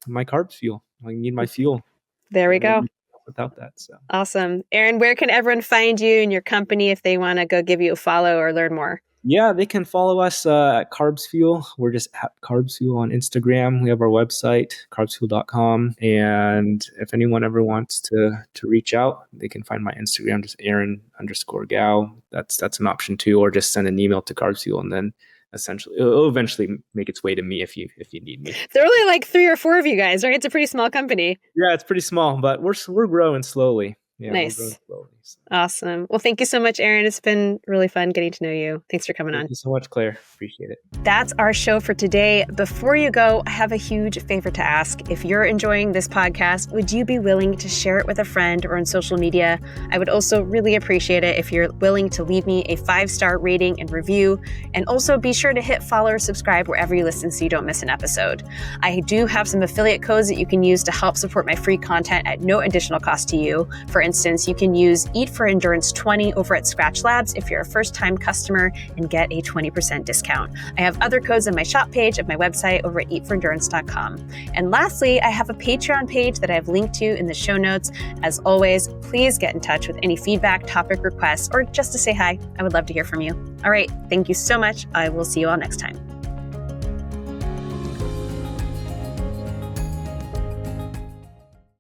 S2: my carbs fuel. I need my fuel.
S1: There we go.
S2: Without that, so
S1: awesome, Aaron. Where can everyone find you and your company if they want to go give you a follow or learn more?
S2: Yeah, they can follow us at Carbs Fuel. We're just at Carbs Fuel on Instagram. We have our website, carbsfuel.com. And if anyone ever wants to reach out, they can find my Instagram, just Aaron_Gouw. That's an option too, or just send an email to Carbs Fuel, and then essentially it'll eventually make its way to me if you need me.
S1: There are only like 3 or 4 of you guys, right? It's a pretty small company.
S2: Yeah, it's pretty small, but we're growing slowly. Yeah, we're growing
S1: Nice.
S2: slowly. So.
S1: Awesome. Well, thank you so much, Aaron. It's been really fun getting to know you. Thanks for coming on.
S2: Thank you so much, Claire. Appreciate it.
S1: That's our show for today. Before you go, I have a huge favor to ask. If you're enjoying this podcast, would you be willing to share it with a friend or on social media? I would also really appreciate it if you're willing to leave me a 5-star rating and review. And also be sure to hit follow or subscribe wherever you listen so you don't miss an episode. I do have some affiliate codes that you can use to help support my free content at no additional cost to you. For instance, you can use Eat for Endurance 20 over at Scratch Labs if you're a first-time customer and get a 20% discount. I have other codes on my shop page of my website over at eatforendurance.com. And lastly, I have a Patreon page that I've linked to in the show notes. As always, please get in touch with any feedback, topic requests, or just to say hi. I would love to hear from you. All right. Thank you so much. I will see you all next time.